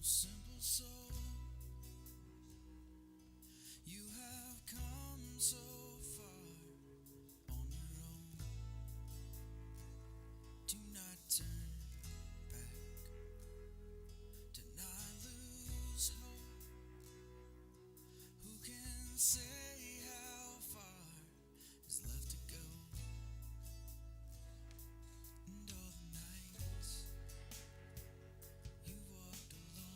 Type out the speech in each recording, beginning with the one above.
Simple soul, you have come so far on your own. Do not turn back, do not lose hope. Who can say how far is left to go? And all the nights you walked alone,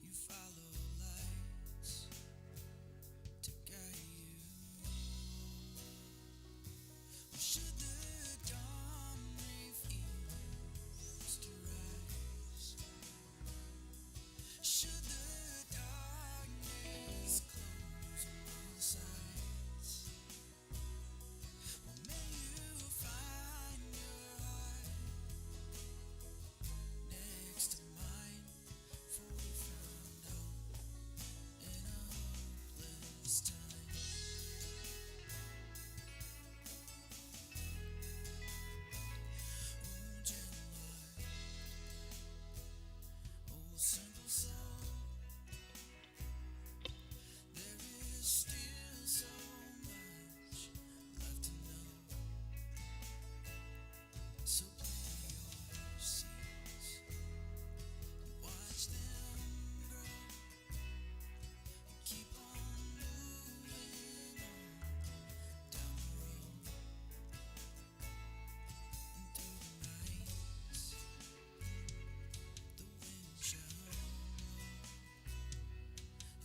you follow lights to guide you. Or should the dawn refuse to rise? Should the darkness close on all sides? Well, may you find your heart next to mine, for we found hope in a hopeless time. Oh, gentle heart, oh, simple soul, there is still so much left to know. So plant your seeds and watch them grow. Keep on moving on down the road. And through the nights, the wind shall blow,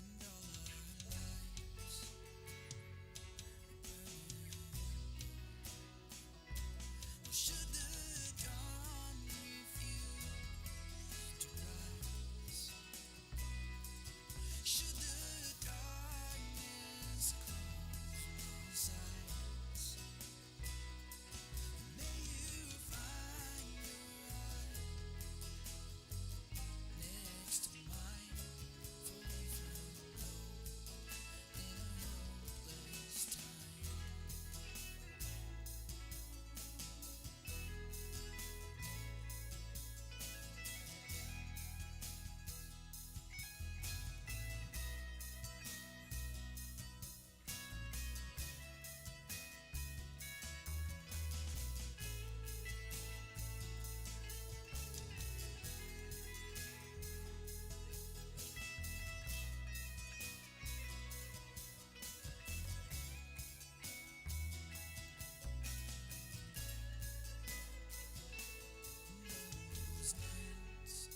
and all our lives Or should the dawn refuse to rise? Should the darkness close on all sides? May you find your heart next to mine, for we found hope in a hopeless time. Those nights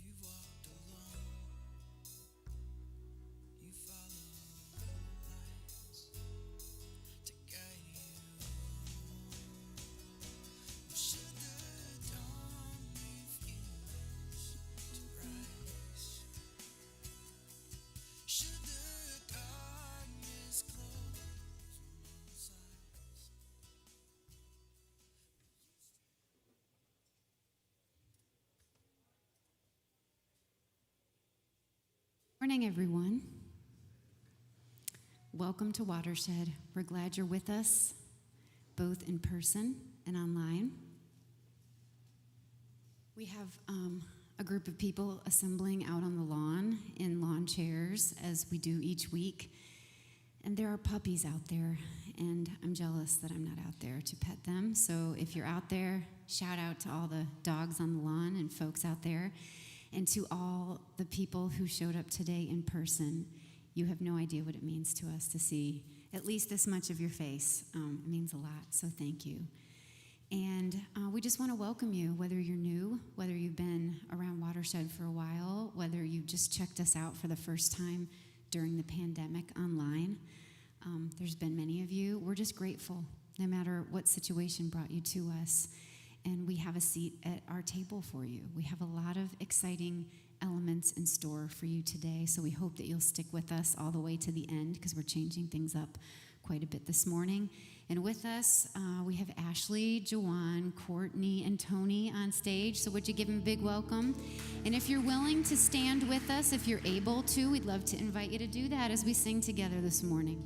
you walked alone, you follow lights to guide you. Should the dawn refuse to rise? Should the darkness close on all sides? Morning, everyone. Welcome to Watershed. We're glad you're with us, both in person and online. We have a group of people assembling out on the lawn in lawn chairs, as we do each week. And there are puppies out there, and I'm jealous that I'm not out there to pet them. So if you're out there, shout out to all the dogs on the lawn and folks out there. And to all the people who showed up today in person. You have no idea what it means to us to see at least this much of your face. It means a lot, so thank you. And we just want to welcome you, whether you're new, whether you've been around Watershed for a while, whether you just checked us out for the first time during the pandemic online. There's been many of you. We're just grateful, no matter what situation brought you to us. And we have a seat at our table for you. We have a lot of exciting elements in store for you today, so we hope that you'll stick with us all the way to the end, because we're changing things up quite a bit this morning. And with us, we have Ashley, Joanne, Courtney, and Tony on stage, so would you give them a big welcome? And if you're willing to stand with us, if you're able to, we'd love to invite you to do that as we sing together this morning.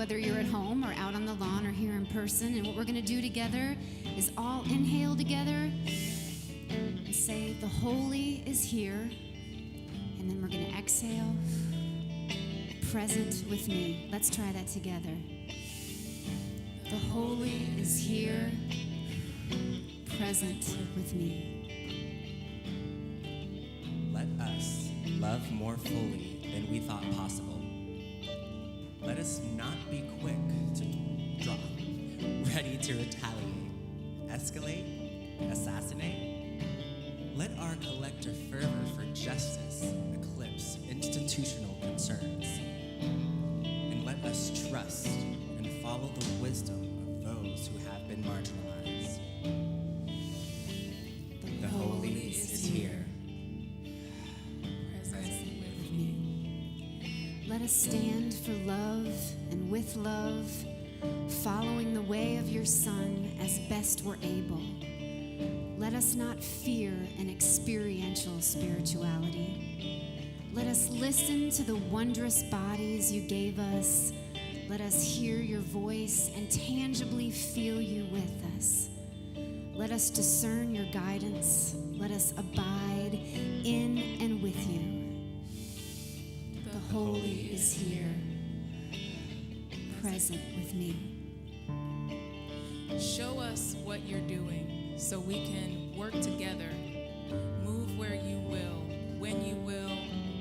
whether you're at home or out on the lawn or here in person. And what we're going to do together is all inhale together and say, the holy is here. And then we're going to exhale, present with me. Let's try that together. The holy is here, present with me. Let us love more fully than we thought possible. Let us not be quick to drop, ready to retaliate, escalate, assassinate. Let our collective fervor for justice eclipse institutional concerns. And let us trust and follow the wisdom of those who have been marginalized. The holy is here. Let us stand for love and with love, following the way of your Son as best we're able. Let us not fear an experiential spirituality. Let us listen to the wondrous bodies you gave us. Let us hear your voice and tangibly feel you with us. Let us discern your guidance. Let us abide in and with you. The holy is here, present with me. Show us what you're doing so we can work together, move where you will, when you will,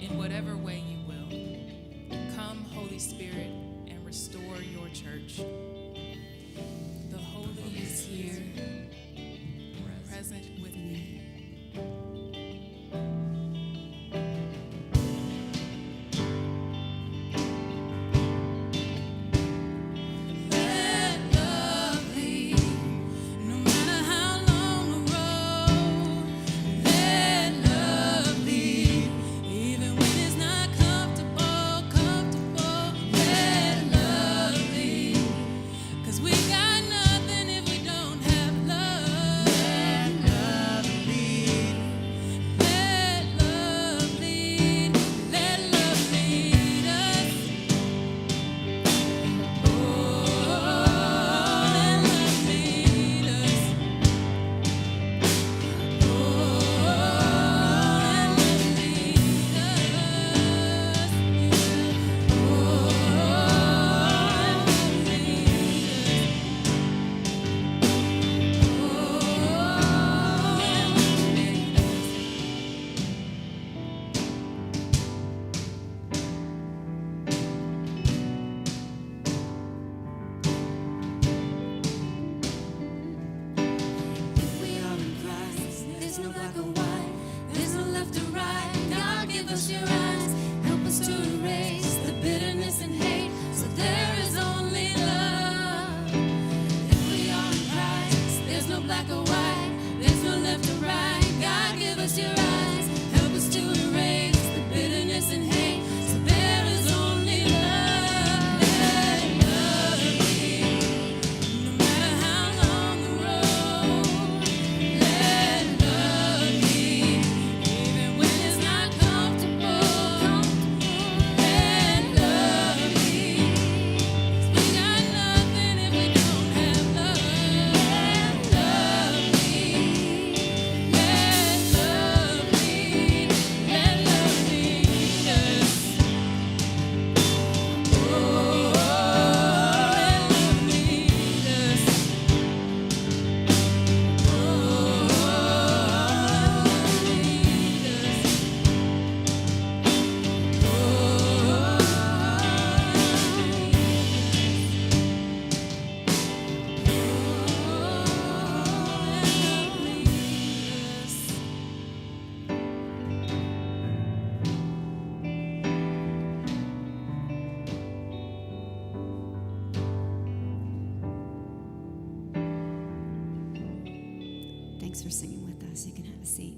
in whatever way you will. Come, Holy Spirit, and restore your church. The holy is here, present with me. Thanks for singing with us. You can have a seat.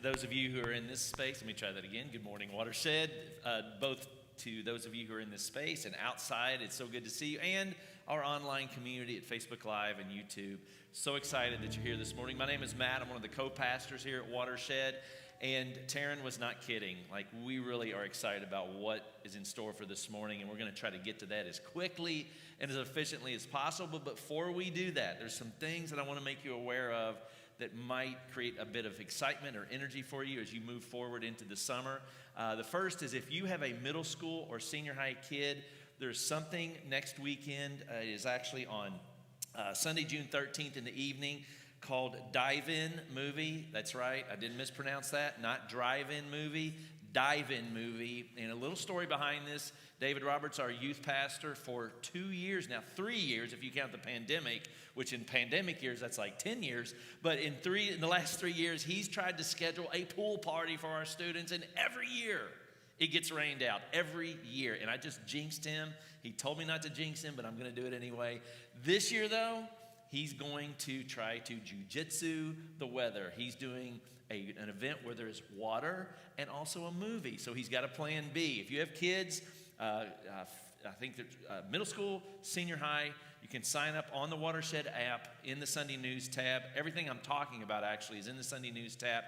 Those of you who are in this space, let me try that again. Good morning, Watershed. Both to those of you who are in this space and outside, it's so good to see you, and our online community at Facebook Live and YouTube. So excited that you're here this morning. My name is Matt. I'm one of the co-pastors here at Watershed, And Taryn was not kidding. Like, we really are excited about what is in store for this morning, and we're going to try to get to that as quickly and as efficiently as possible. But before we do that, there's some things that I want to make you aware of that might create a bit of excitement or energy for you as you move forward into the summer. The first is, if you have a middle school or senior high kid, there's something next weekend. It is actually on Sunday, June 13th in the evening, called Dive-In Movie. That's right, I didn't mispronounce that. Not drive-in movie, dive-in movie. And a little story behind this: David Roberts, our youth pastor, for 2 years now, 3 years if you count the pandemic, which in pandemic years, that's like 10 years. But in the last 3 years, he's tried to schedule a pool party for our students, and every year it gets rained out, every year. And I just jinxed him. He told me not to jinx him, but I'm going to do it anyway. This year, though, he's going to try to jujitsu the weather. He's doing an event where there's water and also a movie. So he's got a plan B. If you have kids, I think that middle school, senior high, you can sign up on the Watershed app in the Sunday News tab. Everything I'm talking about actually is in the Sunday News tab.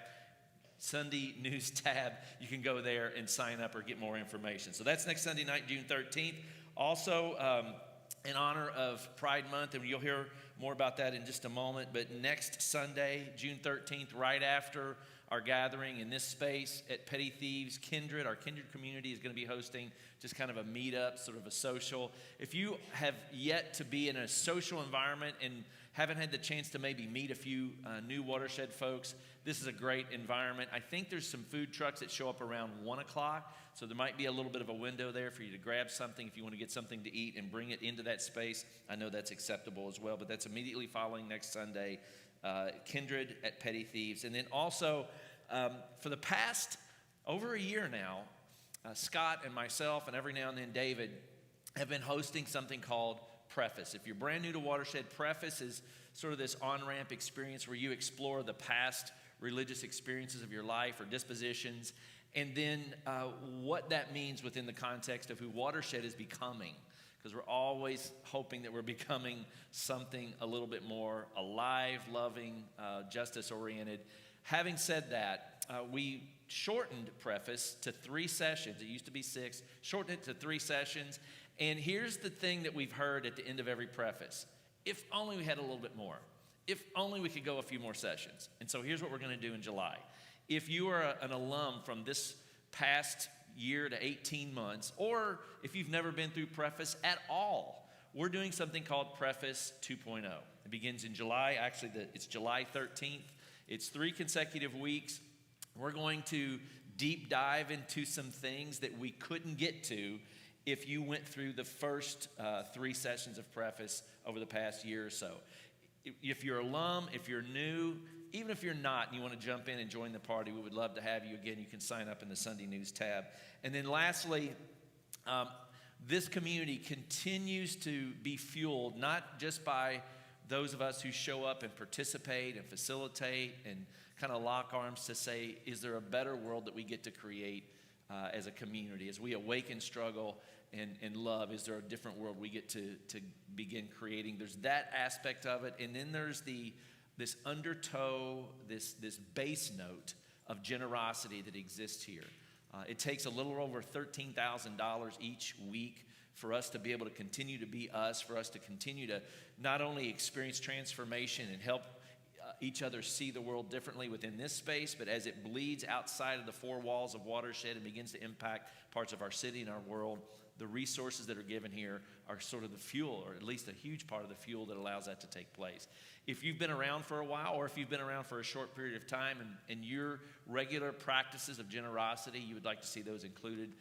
You can go there and sign up or get more information. So that's next Sunday night, June 13th. Also, in honor of Pride Month, and you'll hear more about that in just a moment, but next Sunday, June 13th, right after our gathering in this space at Petty Thieves, our Kindred community is going to be hosting just kind of a meetup, sort of a social. If you have yet to be in a social environment and haven't had the chance to maybe meet a few new Watershed folks, this is a great environment. I think there's some food trucks that show up around 1 o'clock, so there might be a little bit of a window there for you to grab something if you want to get something to eat and bring it into that space. I know that's acceptable as well, but that's immediately following next Sunday, Kindred at Petty Thieves. And then also, for the past over a year now, Scott and myself, and every now and then David, have been hosting something called Preface. If you're brand new to Watershed, Preface is sort of this on-ramp experience where you explore the past religious experiences of your life or dispositions, and then what that means within the context of who Watershed is becoming. Because we're always hoping that we're becoming something a little bit more alive, loving, justice-oriented. Having said that, we shortened Preface to 3 sessions. It used to be 6. Shortened it to 3 sessions. And here's the thing that we've heard at the end of every Preface: if only we had a little bit more. If only we could go a few more sessions. And so here's what we're going to do in July. If you are an alum from this past year to 18 months, or if you've never been through Preface at all, we're doing something called Preface 2.0. It begins in July. Actually, it's July 13th. It's 3 consecutive weeks. We're going to deep dive into some things that we couldn't get to if you went through the first 3 sessions of Preface over the past year or so. If you're alum, if you're new, even if you're not and you want to jump in and join the party, we would love to have you. Again, you can sign up in the Sunday News tab. And then lastly, this community continues to be fueled not just by those of us who show up and participate and facilitate and kind of lock arms to say, is there a better world that we get to create as a community? As we awaken struggle and love, is there a different world we get to begin creating? There's that aspect of it. And then there's this undertow, this base note of generosity that exists here. It takes a little over $13,000 each week for us to be able to continue to be us, for us to continue to not only experience transformation and help each other see the world differently within this space, but as it bleeds outside of the 4 walls of Watershed and begins to impact parts of our city and our world, the resources that are given here are sort of the fuel, or at least a huge part of the fuel that allows that to take place. If you've been around for a while, or if you've been around for a short period of time, and your regular practices of generosity, you would like to see those included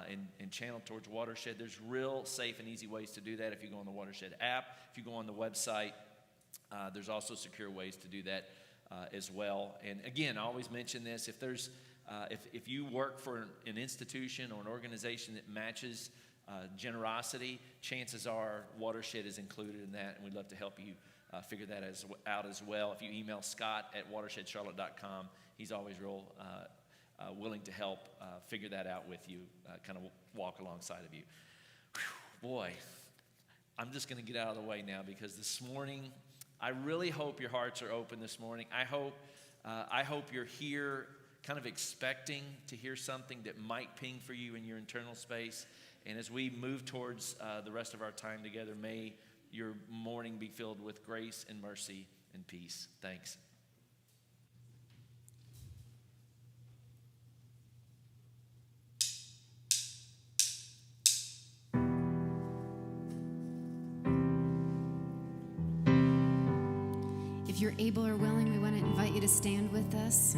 and channeled towards Watershed, there's real safe and easy ways to do that. If you go on the Watershed app, if you go on the website, there's also secure ways to do that as well. And again, I always mention this: if you work for an institution or an organization that matches generosity, chances are Watershed is included in that, and we'd love to help you figure that out as well. If you email Scott@watershedcharlotte.com, he's always real willing to help figure that out with you, kind of walk alongside of you. Whew, boy, I'm just going to get out of the way now, because this morning, I really hope your hearts are open this morning. I hope you're here kind of expecting to hear something that might ping for you in your internal space. And as we move towards the rest of our time together, may your morning be filled with grace and mercy and peace. Thanks. If you're able or willing, we want to invite you to stand with us.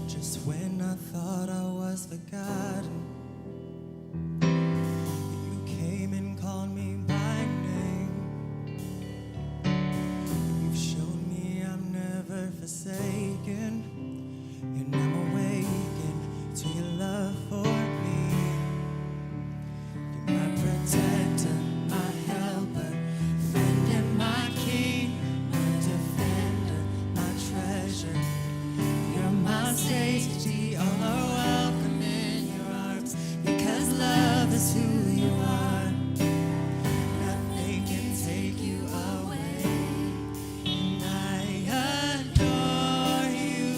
Just when I thought I was forgotten, you came and called me by name. You've shown me I'm never forsaken, and I'm awakened to your love for me. You're my protector, my helper, friend and my king, my defender, my treasure. You're my safety, all are welcome in your arms, because love is who you are. Nothing can take you away, and I adore you.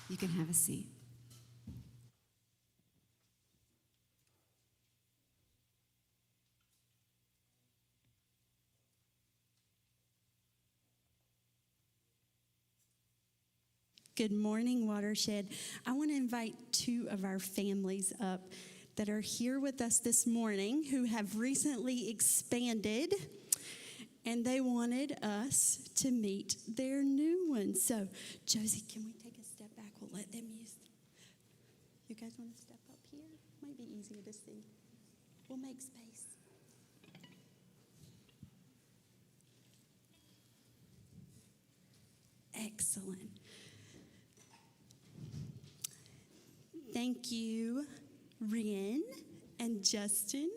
You can have a seat. Good morning, Watershed. I want to invite two of our families up that are here with us this morning who have recently expanded, and they wanted us to meet their new one. So, Josie, can we take a step back? We'll let them use. You guys want to step up here? Might be easier to see. We'll make space. Excellent. Thank you, Ren and Justin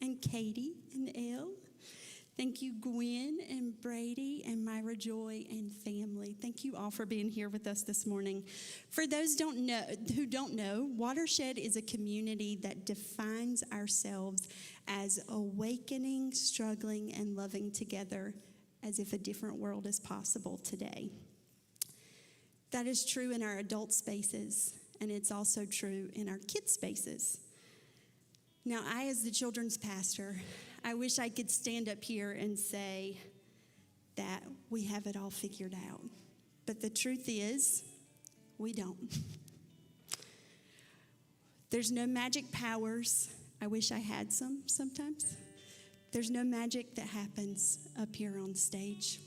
and Katie and Elle. Thank you, Gwen and Brady and Myra Joy and family. Thank you all for being here with us this morning. For those who don't know, Watershed is a community that defines ourselves as awakening, struggling, and loving together as if a different world is possible today. That is true in our adult spaces, and it's also true in our kids' spaces. Now, I, as the children's pastor, I wish I could stand up here and say that we have it all figured out. But the truth is, we don't. There's no magic powers. I wish I had some sometimes. There's no magic that happens up here on stage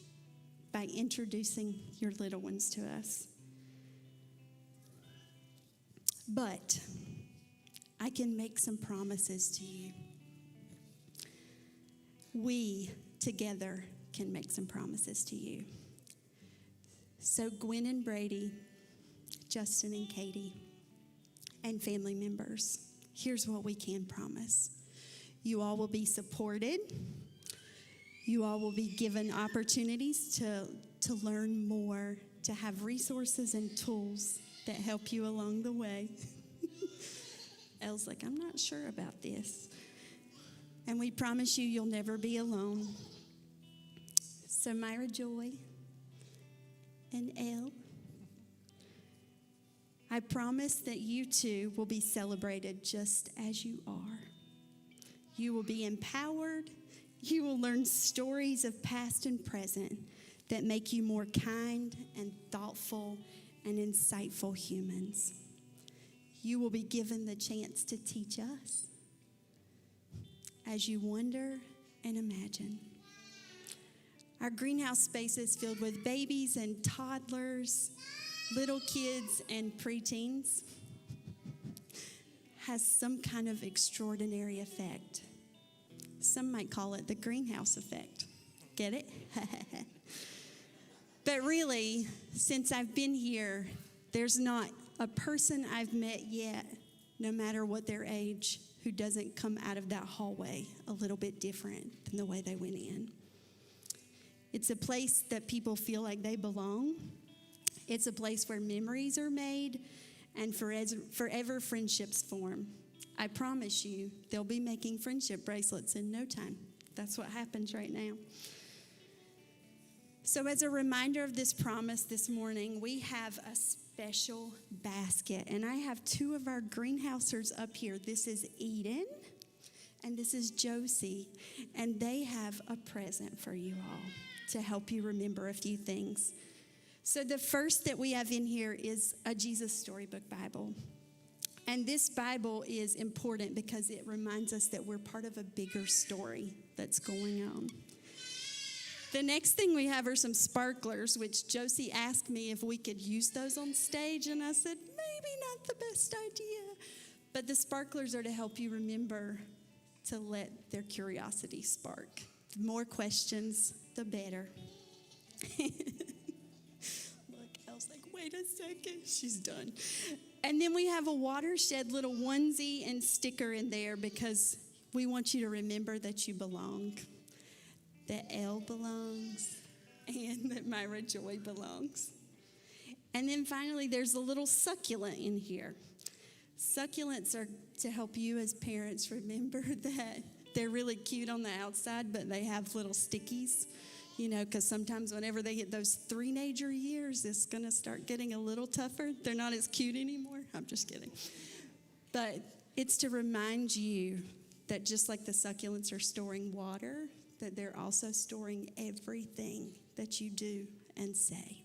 by introducing your little ones to us. But I can make some promises to you. We together can make some promises to you. So Gwen and Brady, Justin and Katie, and family members, here's what we can promise. You all will be supported. You all will be given opportunities to learn more, to have resources and tools that help you along the way. Elle's like, I'm not sure about this. And we promise you, you'll never be alone. So Myra Joy and Elle, I promise that you too will be celebrated just as you are. You will be empowered. You will learn stories of past and present that make you more kind and thoughtful and insightful humans. You will be given the chance to teach us as you wonder and imagine. Our greenhouse space is filled with babies and toddlers, little kids and preteens. Has some kind of extraordinary effect. Some might call it the greenhouse effect. Get it? But really, since I've been here, there's not a person I've met yet, no matter what their age, who doesn't come out of that hallway a little bit different than the way they went in. It's a place that people feel like they belong. It's a place where memories are made and forever friendships form. I promise you, they'll be making friendship bracelets in no time. That's what happens right now. So as a reminder of this promise this morning, we have a special basket. And I have two of our greenhousers up here. This is Eden and this is Josie. And they have a present for you all to help you remember a few things. So the first that we have in here is a Jesus Storybook Bible. And this Bible is important because it reminds us that we're part of a bigger story that's going on. The next thing we have are some sparklers, which Josie asked me if we could use those on stage, and I said, maybe not the best idea. But the sparklers are to help you remember to let their curiosity spark. The more questions, the better. Look, Elle's like, wait a second, she's done. And then we have a Watershed little onesie and sticker in there because we want you to remember that you belong. That Elle belongs, and that Myra Joy belongs. And then finally, there's a little succulent in here. Succulents are to help you as parents remember that they're really cute on the outside, but they have little stickies. because sometimes whenever they hit those teenager years, it's going to start getting a little tougher. They're not as cute anymore. I'm just kidding. But it's to remind you that just like the succulents are storing water, that they're also storing everything that you do and say.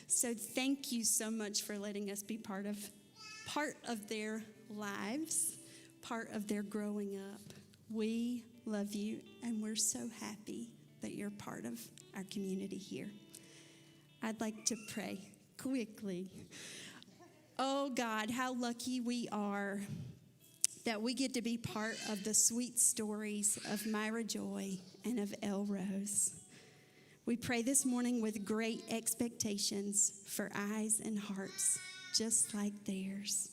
So thank you so much for letting us be part of their lives, part of their growing up. We love you, and we're so happy that you're part of our community here. I'd like to pray quickly. Oh God, how lucky we are that we get to be part of the sweet stories of Myra Joy and of El Rose. We pray this morning with great expectations for eyes and hearts just like theirs.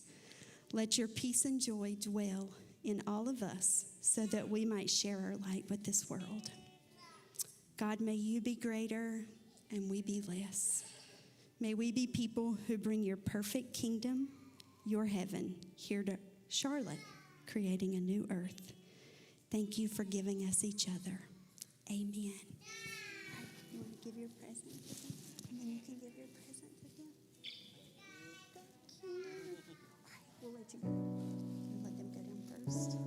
Let your peace and joy dwell in all of us so that we might share our light with this world. God, may you be greater and we be less. May we be people who bring your perfect kingdom, your heaven, here to Charlotte, creating a new earth. Thank you for giving us each other. Amen. You want to give your present to them? And then you can give your present to them. Thank you. All right, we'll let you go. We'll let them go down first.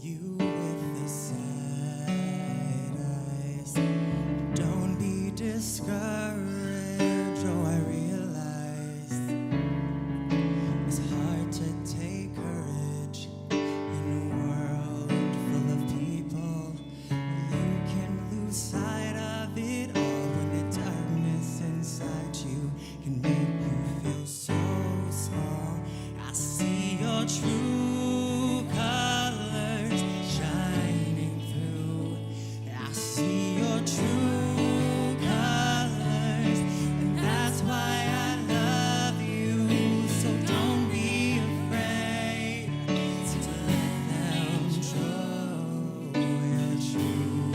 You with the side eyes, don't be discouraged. Oh, I realize it's hard to take courage in a world full of people. You can lose sight of it all when the darkness inside you can make you feel so small. I see your true colors shining through. I see your true colors, and that's why I love you. So don't be afraid to let them show your true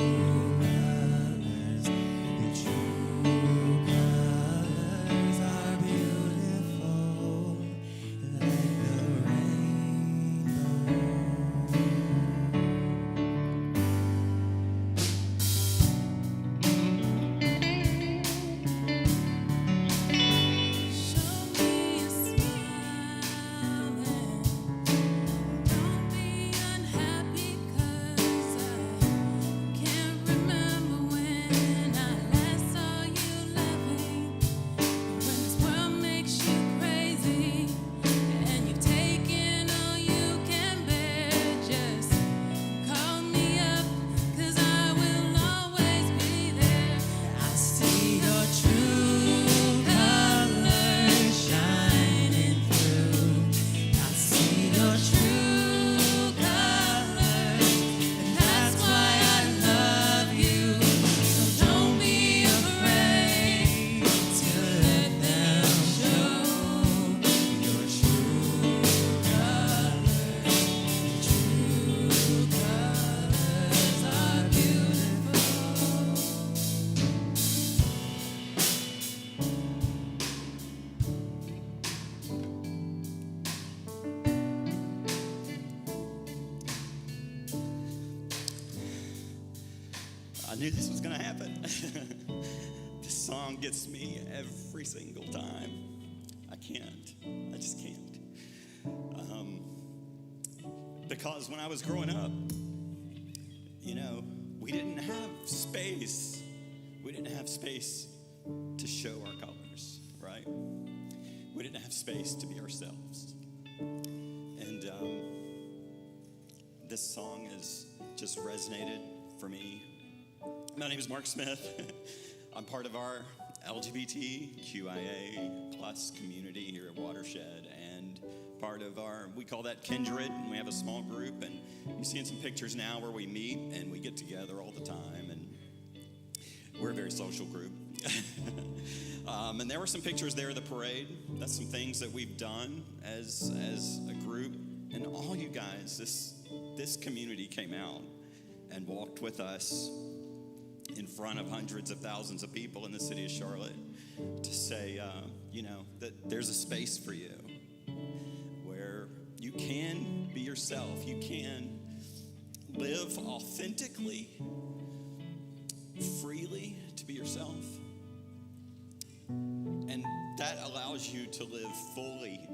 colors. Your true colors are beautiful, like the rainbow. Show me a smile and don't be unhappy 'cause I can't remember when I last saw you laughing. When this world makes you crazy and you've taken all you can bear, just call me up 'cause I will always be there. I see your true colors shining through. I see your true colors, and that's why I love you. So don't be afraid to let them show your true colors. True colors are beautiful. I knew this was going to happen. This song gets me every single time. I just can't. Because when I was growing up, we didn't have space. We didn't have space to show our colors, right? We didn't have space to be ourselves. And this song has just resonated for me. My name is Mark Smith. I'm part of our LGBTQIA plus community here at Watershed, and part of we call that Kindred, and we have a small group, and you're seeing some pictures now where we meet and we get together all the time, and we're a very social group. And there were some pictures there of the parade. That's some things that we've done as a group. And all you guys, this community came out and walked with us in front of hundreds of thousands of people in the city of Charlotte to say, that there's a space for you where you can be yourself. You can live authentically, freely to be yourself. And that allows you to live fully,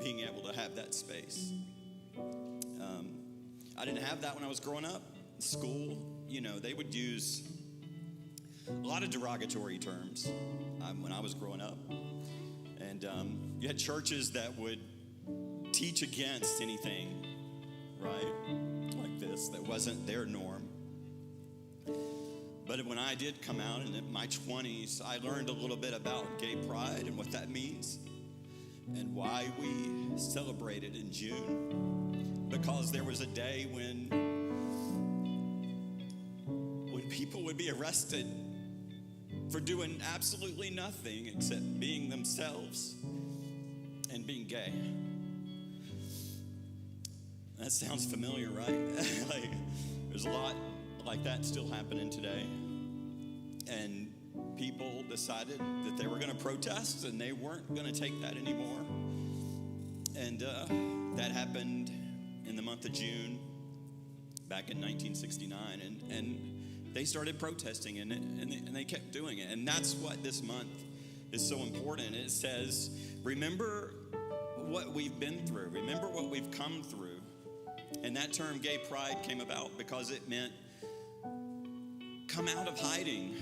being able to have that space. I didn't have that when I was growing up. School, they would use a lot of derogatory terms when I was growing up. And you had churches that would teach against anything, right, like this, that wasn't their norm. But when I did come out in my 20s, I learned a little bit about gay pride and what that means and why we celebrate it in June. Because there was a day when people would be arrested for doing absolutely nothing except being themselves and being gay. That sounds familiar, right? Like, there's a lot like that still happening today. And people decided that they were going to protest and they weren't going to take that anymore. And that happened in the month of June back in 1969. And they started protesting and they kept doing it. And that's what this month is so important. It says, remember what we've been through. Remember what we've come through. And that term gay pride came about because it meant come out of hiding.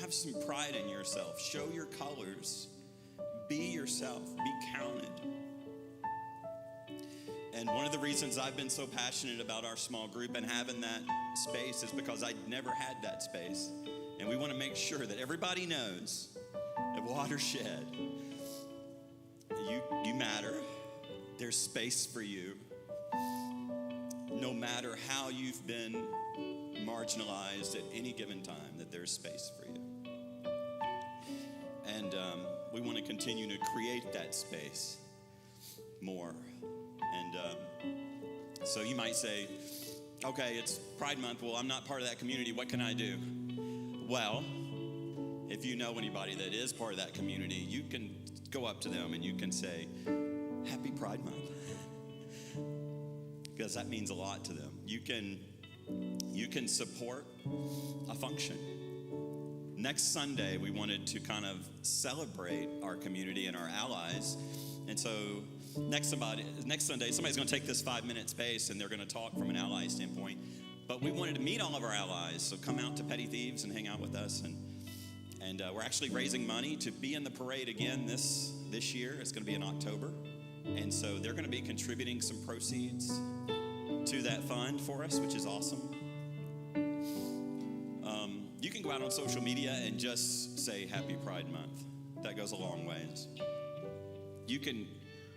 Have some pride in yourself. Show your colors. Be yourself. Be counted. And one of the reasons I've been so passionate about our small group and having that space is because I never had that space. And we want to make sure that everybody knows at Watershed, you matter. There's space for you. No matter how you've been marginalized at any given time, that there's space for you. And we want to continue to create that space more. And so you might say, okay, it's Pride Month. Well, I'm not part of that community. What can I do? Well, if you know anybody that is part of that community, you can go up to them and you can say, Happy Pride Month. Because that means a lot to them. You can support a function. Next Sunday, we wanted to kind of celebrate our community and our allies. And so next Sunday, somebody's going to take this 5-minute space and they're going to talk from an ally standpoint. But we wanted to meet all of our allies. So come out to Petty Thieves and hang out with us. And we're actually raising money to be in the parade again this year. It's going to be in October. And so they're going to be contributing some proceeds to that fund for us, which is awesome. You can go out on social media and just say Happy Pride Month. That goes a long ways. You can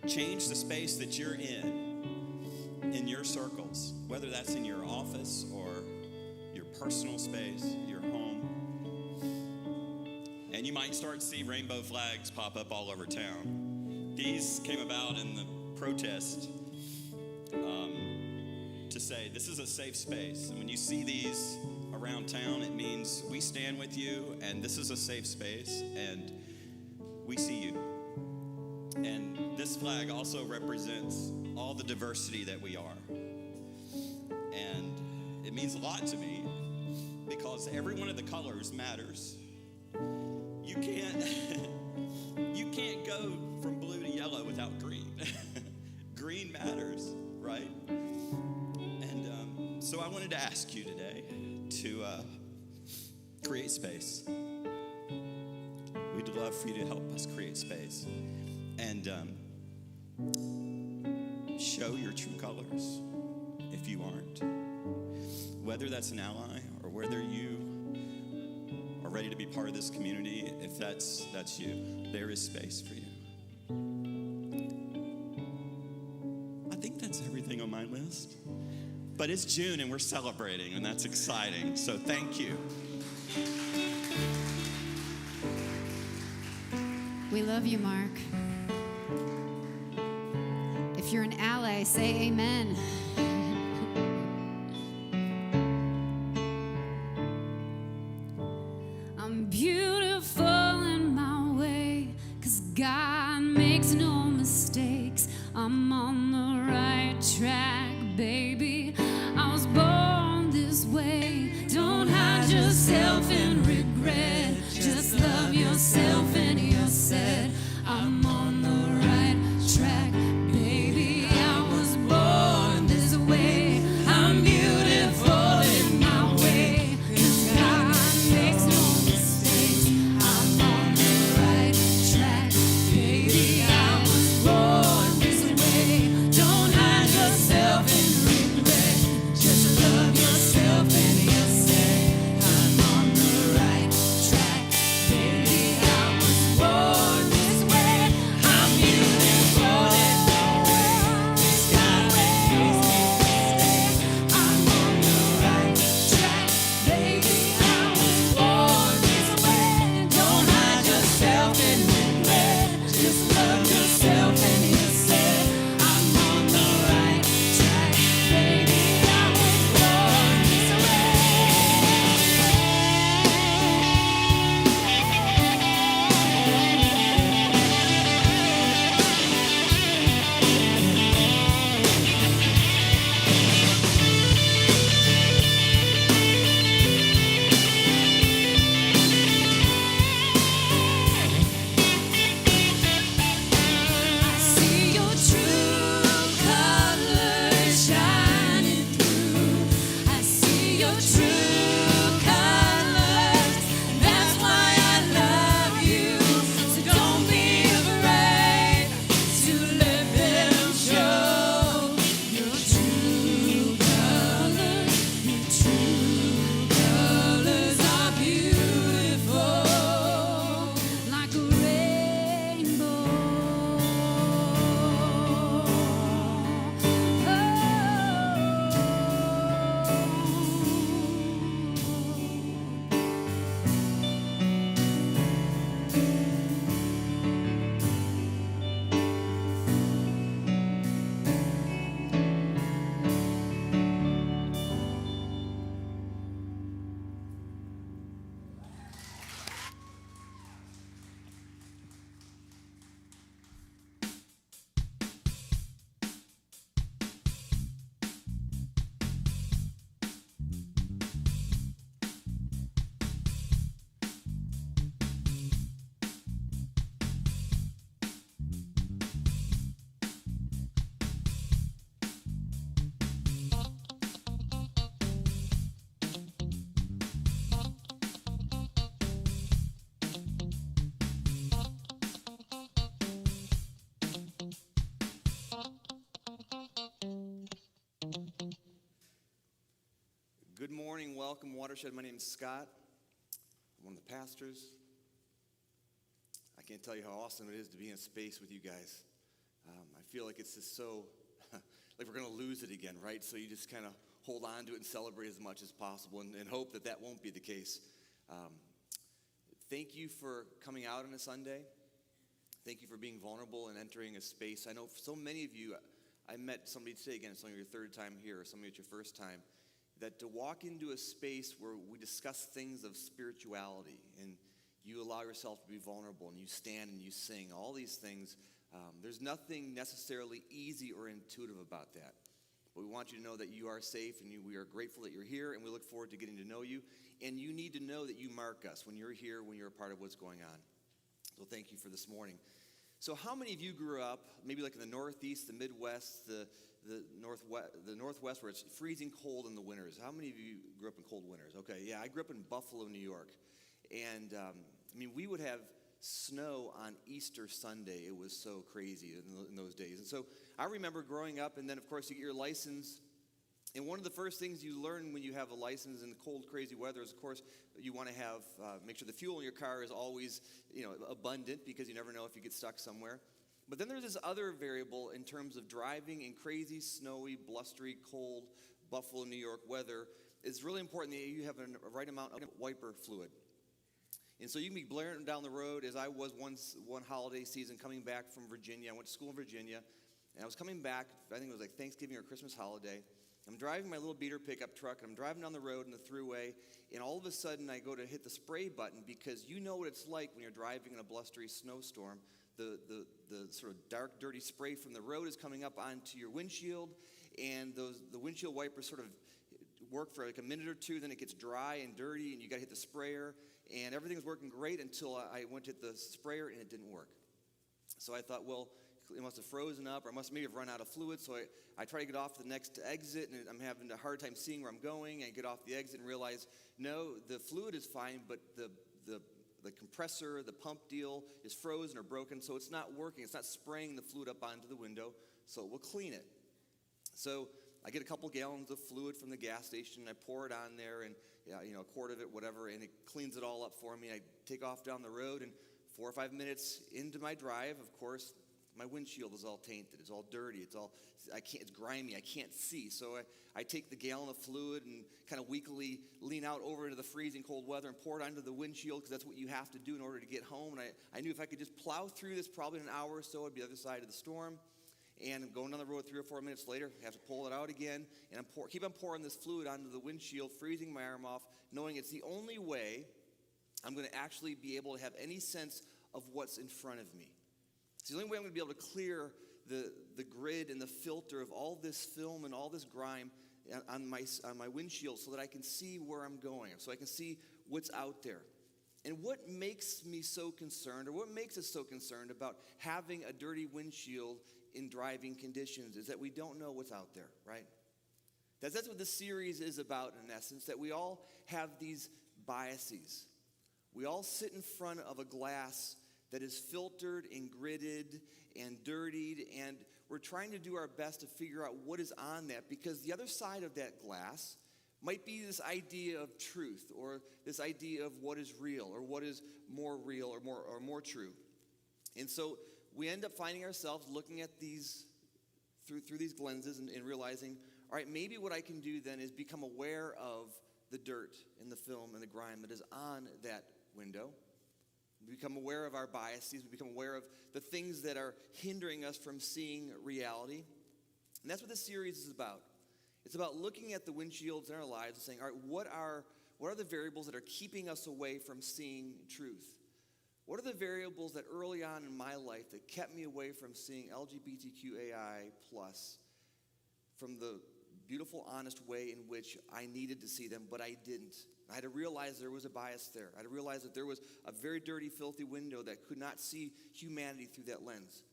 change the space that you're in your circles, whether that's in your office or your personal space, your home. And you might start to see rainbow flags pop up all over town. These came about in the protest to say this is a safe space. And when you see these around town, it means we stand with you and this is a safe space and we see you. And this flag also represents all the diversity that we are. And it means a lot to me because every one of the colors matters. You can't go from blue to yellow without green. Green matters, right? And so I wanted to ask you today to create space. We'd love for you to help us create space and show your true colors if you aren't. Whether that's an ally or whether you are ready to be part of this community, if that's you, there is space for you. I think that's everything on my list. But it's June and we're celebrating, and that's exciting. So thank you. We love you, Mark. If you're an ally, say amen. I'm beautiful in my way, 'cause God makes no mistakes. I'm on the right track, baby. I was born this way. Don't hide yourself in regret. Just love yourself and you're set. I'm on the right track, baby. I was born this way. I'm beautiful in my way, 'cause God makes no mistakes. I'm on the right track, baby. I was born this way. Don't hide yourself in regret. Just love yourself and you're set. I'm on the right track, baby. I was born this way. I'm beautiful in my way. 'Cause God makes no mistakes. I'm on the right track, baby. I was born this way. Don't hide yourself in regret. Just love yourself and you're set. I'm on the right track, baby. I was born this way. I see your true colors shining through. I see your true colors. That's why I love you. So don't be afraid to let them show your true colors. Your true colors are beautiful, like a rainbow. Good morning, welcome, Watershed. My name is Scott. I'm one of the pastors. I can't tell you how awesome it is to be in a space with you guys. I feel like it's just so, like we're going to lose it again, right? So you just kind of hold on to it and celebrate as much as possible and hope that that won't be the case. Thank you for coming out on a Sunday. Thank you for being vulnerable and entering a space. I know for so many of you, I met somebody today, again, it's only your third time here, or some of you it's your first time, that to walk into a space where we discuss things of spirituality and you allow yourself to be vulnerable and you stand and you sing, all these things, there's nothing necessarily easy or intuitive about that. But we want you to know that you are safe and we are grateful that you're here and we look forward to getting to know you. And you need to know that you mark us when you're here, when you're a part of what's going on. So thank you for this morning. So how many of you grew up, maybe like in the Northeast, the Midwest, the Northwest where it's freezing cold in the winters? How many of you grew up in cold winters? Okay, yeah, I grew up in Buffalo, New York. And, we would have snow on Easter Sunday. It was so crazy in those days. And so I remember growing up, and then, of course, you get your license. And one of the first things you learn when you have a license in the cold, crazy weather is, of course, you want to have, make sure the fuel in your car is always, abundant because you never know if you get stuck somewhere. But then there's this other variable in terms of driving in crazy, snowy, blustery, cold Buffalo, New York weather. It's really important that you have a right amount of wiper fluid. And so you can be blaring down the road, as I was one holiday season coming back from Virginia. I went to school in Virginia, and I was coming back, I think it was like Thanksgiving or Christmas holiday. I'm driving my little beater pickup truck, and I'm driving down the road in the thruway, and all of a sudden I go to hit the spray button, because you know what it's like when you're driving in a blustery snowstorm. The sort of dark, dirty spray from the road is coming up onto your windshield, and the windshield wipers sort of work for like a minute or two, then it gets dry and dirty, and you got to hit the sprayer. And everything was working great until I went to hit the sprayer, and it didn't work. So I thought, well, it must have frozen up, or I must maybe have run out of fluid. So I try to get off the next exit, and I'm having a hard time seeing where I'm going. I get off the exit and realize, no, the fluid is fine, but the compressor, the pump deal is frozen or broken, so it's not working. It's not spraying the fluid up onto the window, so it will clean it. So I get a couple gallons of fluid from the gas station, and I pour it on there, and a quart of it, whatever, and it cleans it all up for me. I take off down the road, and 4 or 5 minutes into my drive, of course, my windshield is all tainted. It's all dirty. It's grimy. I can't see. So I take the gallon of fluid and kind of weakly lean out over into the freezing cold weather and pour it onto the windshield, because that's what you have to do in order to get home. And I knew if I could just plow through this, probably in an hour or so, I'd be on the other side of the storm. And I'm going down the road 3 or 4 minutes later, I have to pull it out again, and keep on pouring this fluid onto the windshield, freezing my arm off, knowing it's the only way I'm going to actually be able to have any sense of what's in front of me. It's the only way I'm going to be able to clear the grid and the filter of all this film and all this grime on my windshield, so that I can see where I'm going, so I can see what's out there. And what makes me so concerned, or what makes us so concerned about having a dirty windshield in driving conditions, is that we don't know what's out there, right? That's what this series is about, in essence, that we all have these biases. We all sit in front of a glass that is filtered and gridded and dirtied, and we're trying to do our best to figure out what is on that, because the other side of that glass might be this idea of truth, or this idea of what is real, or what is more real, or more true. And so we end up finding ourselves looking at these through these lenses and realizing, all right, maybe what I can do then is become aware of the dirt and the film and the grime that is on that window. We become aware of our biases. We become aware of the things that are hindering us from seeing reality. And that's what this series is about. It's about looking at the windshields in our lives and saying, all right, what are the variables that are keeping us away from seeing truth? What are the variables that early on in my life that kept me away from seeing LGBTQAI+ from the beautiful, honest way in which I needed to see them, but I didn't? I had to realize there was a bias there. I had to realize that there was a very dirty, filthy window that could not see humanity through that lens.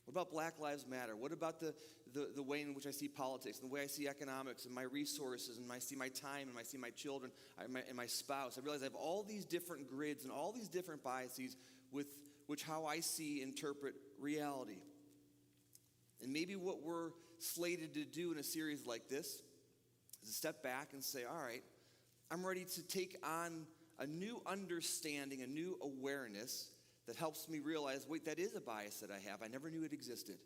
What about Black Lives Matter? What about the way in which I see politics, and the way I see economics, and my resources, and I see my time, and I see my children, and my spouse? I realize I have all these different grids and all these different biases with which how I interpret reality. And maybe what we're slated to do in a series like this is to step back and say, all right, I'm ready to take on a new understanding, a new awareness that helps me realize, wait, that is a bias that I have. I never knew it existed.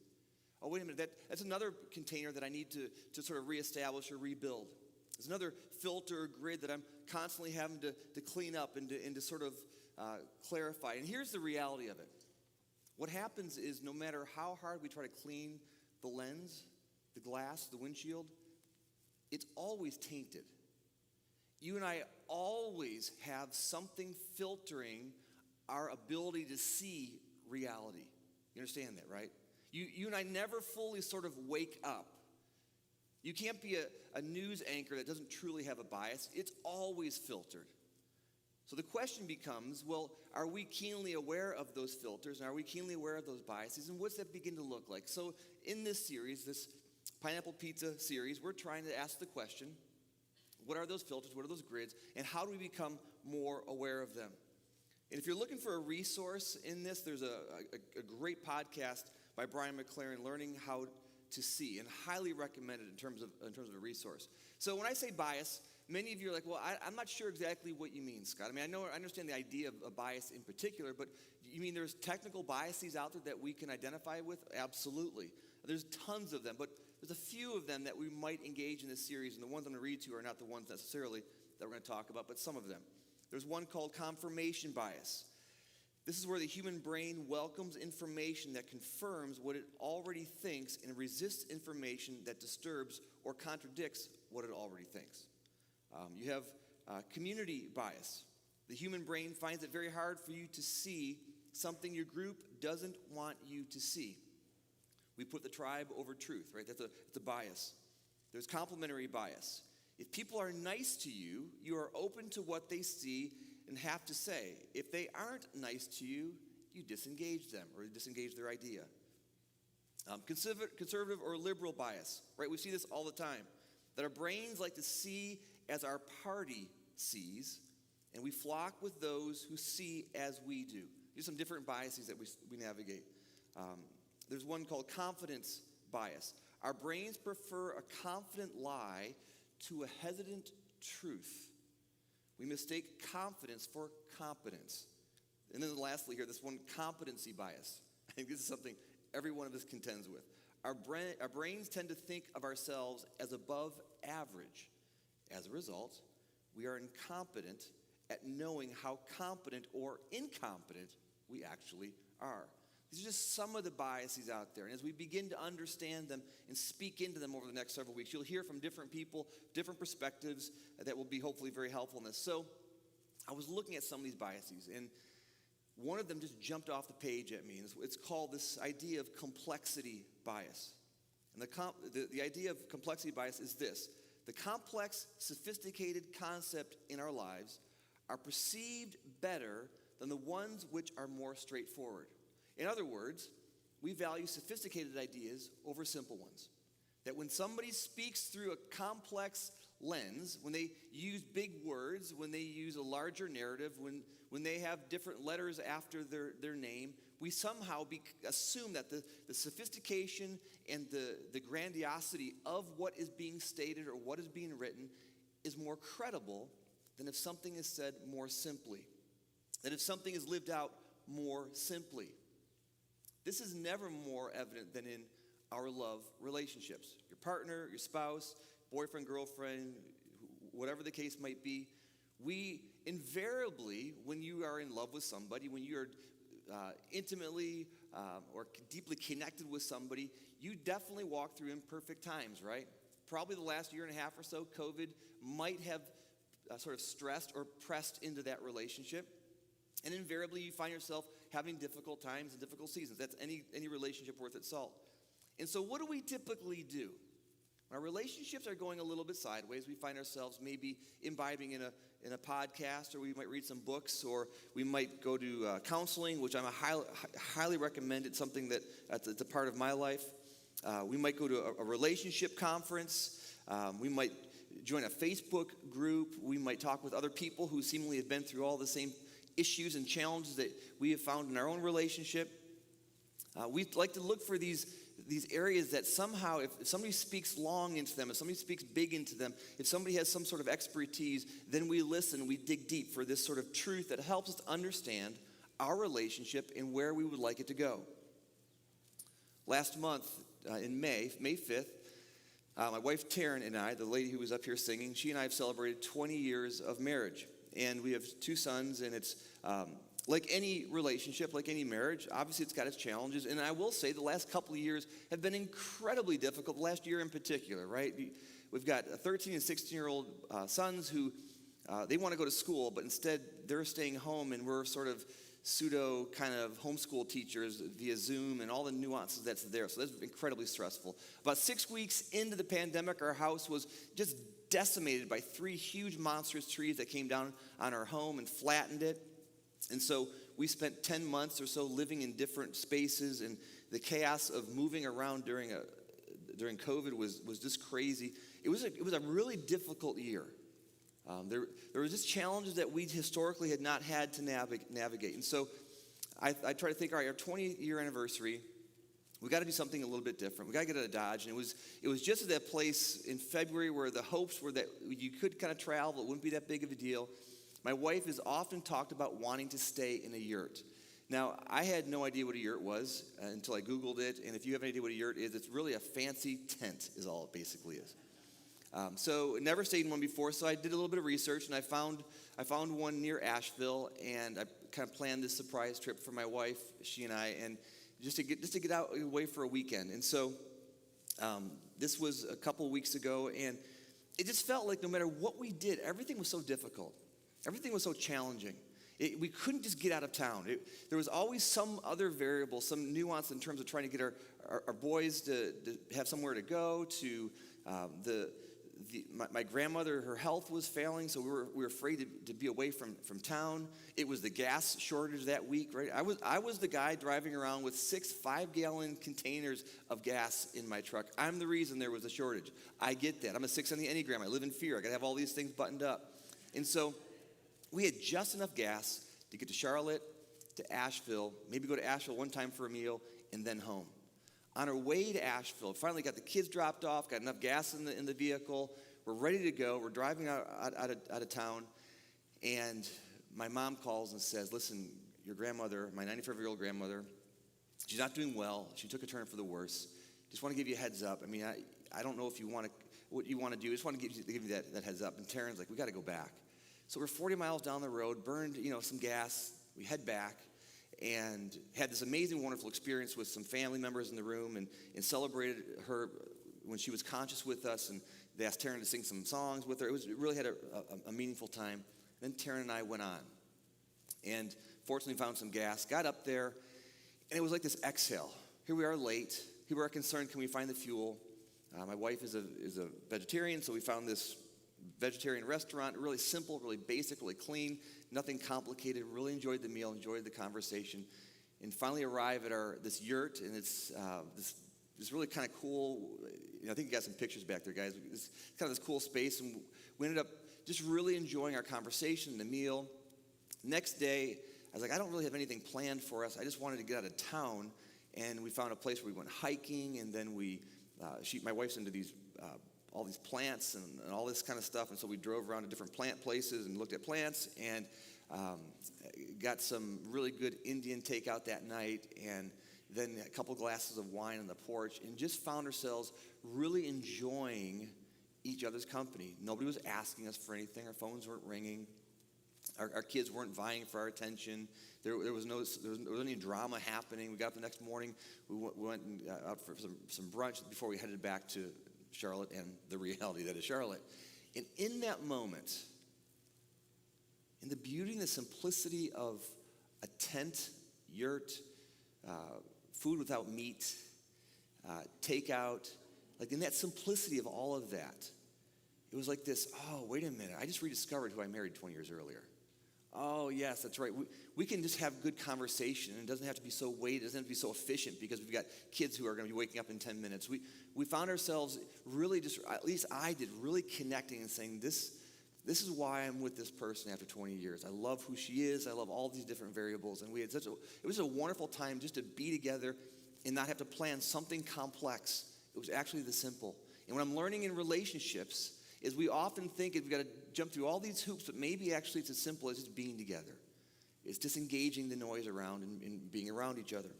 Oh, wait a minute, that's another container that I need to sort of reestablish or rebuild. There's another filter or grid that I'm constantly having to clean up and to sort of clarify. And here's the reality of it. What happens is, no matter how hard we try to clean the lens, the glass, the windshield, it's always tainted. You and I always have something filtering our ability to see reality. You understand that, right? You and I never fully sort of wake up. You can't be a news anchor that doesn't truly have a bias. It's always filtered. So the question becomes, well, are we keenly aware of those filters, and are we keenly aware of those biases, and what's that begin to look like? So in this series, this Pineapple Pizza series, we're trying to ask the question, what are those filters, what are those grids, and how do we become more aware of them? And if you're looking for a resource in this, there's a great podcast by Brian McLaren, Learning How to See, and highly recommended in terms of a resource. So when I say bias, many of you are like, well, I'm not sure exactly what you mean, Scott. I mean, I understand the idea of a bias in particular, but you mean there's technical biases out there that we can identify with? Absolutely. There's tons of them, but there's a few of them that we might engage in this series, and the ones I'm going to read to are not the ones necessarily that we're going to talk about, but some of them. There's one called confirmation bias. This is where the human brain welcomes information that confirms what it already thinks and resists information that disturbs or contradicts what it already thinks. You have community bias. The human brain finds it very hard for you to see something your group doesn't want you to see. We put the tribe over truth, right? That's a bias. There's complementary bias. If people are nice to you, you are open to what they see and have to say. If they aren't nice to you, you disengage them or disengage their idea. Conservative or liberal bias, right? We see this all the time. That our brains like to see as our party sees, and we flock with those who see as we do. These are some different biases that we navigate. There's one called confidence bias. Our brains prefer a confident lie to a hesitant truth. We mistake confidence for competence. And then lastly here, this one, competency bias. I think this is something every one of us contends with. Our brains tend to think of ourselves as above average. As a result, we are incompetent at knowing how competent or incompetent we actually are. These are just some of the biases out there. And as we begin to understand them and speak into them over the next several weeks, you'll hear from different people, different perspectives that will be hopefully very helpful in this. So I was looking at some of these biases, and one of them just jumped off the page at me. And it's called this idea of complexity bias. And the idea of complexity bias is this. The complex, sophisticated concepts in our lives are perceived better than the ones which are more straightforward. In other words, we value sophisticated ideas over simple ones. That when somebody speaks through a complex lens, when they use big words, when they use a larger narrative, when they have different letters after their name, we somehow assume that the sophistication and the grandiosity of what is being stated or what is being written is more credible than if something is said more simply. That if something is lived out more simply. This is never more evident than in our love relationships. Your partner, your spouse, boyfriend, girlfriend, whatever the case might be, we invariably, when you are in love with somebody, when you're intimately or deeply connected with somebody, you definitely walk through imperfect times, right? Probably the last year and a half or so, COVID might have sort of stressed or pressed into that relationship. And invariably, you find yourself having difficult times and difficult seasons. That's any relationship worth its salt. And so what do we typically do? When our relationships are going a little bit sideways, we find ourselves maybe imbibing in a podcast, or we might read some books, or we might go to counseling, which I'm highly recommend. It's something that's a part of my life. We might go to a relationship conference. We might join a Facebook group. We might talk with other people who seemingly have been through all the same issues and challenges that we have found in our own relationship. We like to look for these areas that somehow, if somebody speaks long into them, if somebody speaks big into them, if somebody has some sort of expertise, then we listen, we dig deep for this sort of truth that helps us to understand our relationship and where we would like it to go. Last month, in May 5th, my wife Taryn and I, the lady who was up here singing, she and I have celebrated 20 years of marriage. And we have 2 sons, and it's like any relationship, like any marriage, obviously it's got its challenges. And I will say the last couple of years have been incredibly difficult, the last year in particular, right? We've got 13 and 16-year-old sons who, they want to go to school, but instead they're staying home, and we're sort of pseudo kind of homeschool teachers via Zoom and all the nuances that's there. So that's incredibly stressful. About 6 weeks into the pandemic, our house was just decimated by 3 huge monstrous trees that came down on our home and flattened it. And so we spent 10 months or so living in different spaces, and the chaos of moving around during COVID was just crazy. It was a really difficult year. There were just challenges that we historically had not had to navigate. And so I try to think, all right, our 20-year anniversary, we got to do something a little bit different. We got to get out of Dodge. And it was just at that place in February where the hopes were that you could kind of travel. It wouldn't be that big of a deal. My wife has often talked about wanting to stay in a yurt. Now, I had no idea what a yurt was until I Googled it. And if you have any idea what a yurt is, it's really a fancy tent is all it basically is. So never stayed in one before, so I did a little bit of research, and I found one near Asheville, and I kind of planned this surprise trip for my wife, she and I, and just to get out away for a weekend. And so this was a couple of weeks ago, and it just felt like no matter what we did, everything was so difficult. Everything was so challenging. We couldn't just get out of town. There was always some other variable, some nuance in terms of trying to get our boys to have somewhere to go, to my grandmother, her health was failing, so we were afraid to be away from town. It was the gas shortage that week, right? I was the guy driving around with 6 5-gallon containers of gas in my truck. I'm the reason there was a shortage. I get that. I'm a 6 on the Enneagram. I live in fear. I got to have all these things buttoned up. And so we had just enough gas to get to Charlotte, to Asheville, maybe go to Asheville one time for a meal, and then home. On our way to Asheville, finally got the kids dropped off, got enough gas in the vehicle. We're ready to go. We're driving out of town, and my mom calls and says, listen, your grandmother, my 95-year-old grandmother, she's not doing well. She took a turn for the worse. Just want to give you a heads up. I mean, I don't know if you want to, what you want to do. I just want to give you that heads up. And Taryn's like, we got to go back. So we're 40 miles down the road, burned, some gas. We head back and had this amazing, wonderful experience with some family members in the room and celebrated her when she was conscious with us. And they asked Taryn to sing some songs with her. It really had a meaningful time. Then Taryn and I went on and fortunately found some gas, got up there, and it was like this exhale. Here we are late. People are concerned, can we find the fuel? My wife is a vegetarian, so we found this vegetarian restaurant, really simple, really basic, really clean, nothing complicated. Really enjoyed the meal, enjoyed the conversation, and finally arrive at this yurt, and it's this really kind of cool. I think you got some pictures back there, guys. It's kind of this cool space, and we ended up just really enjoying our conversation, the meal. Next day, I was like, I don't really have anything planned for us. I just wanted to get out of town, and we found a place where we went hiking, and then my wife's into these all these plants and all this kind of stuff, and so we drove around to different plant places and looked at plants, and got some really good Indian takeout that night, and then a couple glasses of wine on the porch, and just found ourselves really enjoying each other's company. Nobody was asking us for anything. Our phones weren't ringing. Our kids weren't vying for our attention. There was any drama happening. We got up the next morning. We went out for some brunch before we headed back to Charlotte and the reality that is Charlotte. And in that moment, in the beauty and the simplicity of a tent, yurt, food without meat, takeout, like in that simplicity of all of that, it was like this, oh, wait a minute, I just rediscovered who I married 20 years earlier. Oh, yes, that's right. We can just have good conversation, and it doesn't have to be so weighted, it doesn't have to be so efficient because we've got kids who are going to be waking up in 10 minutes. We found ourselves really just, at least I did, really connecting and saying, this is why I'm with this person after 20 years. I love who she is. I love all these different variables. And it was a wonderful time just to be together and not have to plan something complex. It was actually the simple. And what I'm learning in relationships is we often think we've got to jump through all these hoops, but maybe actually it's as simple as just being together. It's disengaging the noise around and being around each other.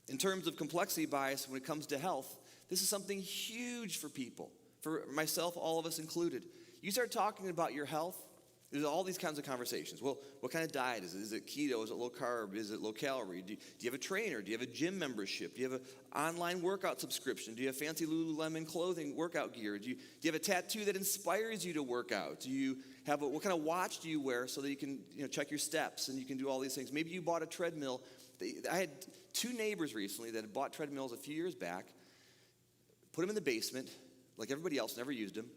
In terms of complexity bias, when it comes to health, this is something huge for people, for myself, all of us included. You start talking about your health, there's all these kinds of conversations. Well, what kind of diet is it? Is it keto? Is it low carb? Is it low calorie? Do you have a trainer? Do you have a gym membership? Do you have an online workout subscription? Do you have fancy Lululemon clothing, workout gear? Do you have a tattoo that inspires you to work out? Do you have what kind of watch do you wear so that you can check your steps and you can do all these things? Maybe you bought a treadmill. I had 2 neighbors recently that had bought treadmills a few years back, put them in the basement, like everybody else, never used them.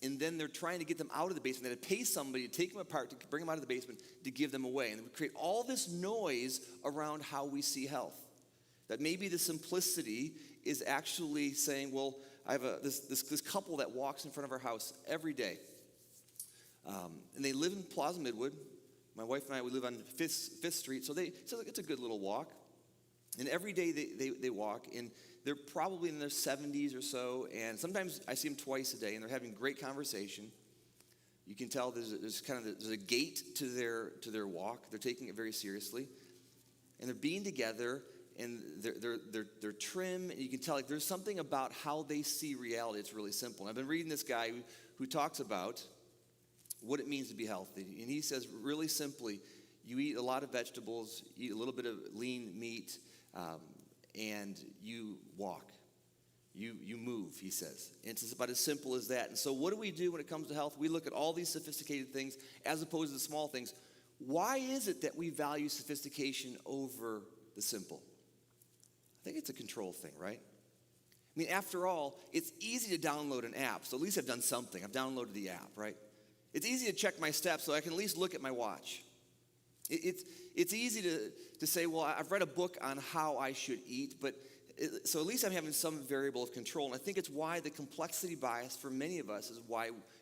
And then they're trying to get them out of the basement. They had to pay somebody to take them apart, to bring them out of the basement, to give them away. And we create all this noise around how we see health. That maybe the simplicity is actually saying, well, I have this couple that walks in front of our house every day. And they live in Plaza Midwood. My wife and I, we live on 5th Street. So it's a good little walk. And every day they walk, and they're probably in their 70s or so, and sometimes I see them twice a day, and they're having great conversation. You can tell there's a gait to their walk. They're taking it very seriously, and they're being together, and they're trim, and you can tell like there's something about how they see reality. It's really simple. And I've been reading this guy who talks about what it means to be healthy, and he says really simply, you eat a lot of vegetables, you eat a little bit of lean meat, and you walk. You move, he says. And it's about as simple as that. And so what do we do when it comes to health? We look at all these sophisticated ththings as opposed to the small things. Why is it that we value sophistication over the simple? I think it's a control thing, right? I mean, after all, it's easy to download an app. So at least I've done something. I've downloaded the app, right? It's easy to check my steps so I can at least look at my watch. It's easy to say, well, I've read a book on how I should eat, but so at least I'm having some variable of control. And I think it's why the complexity bias for many of us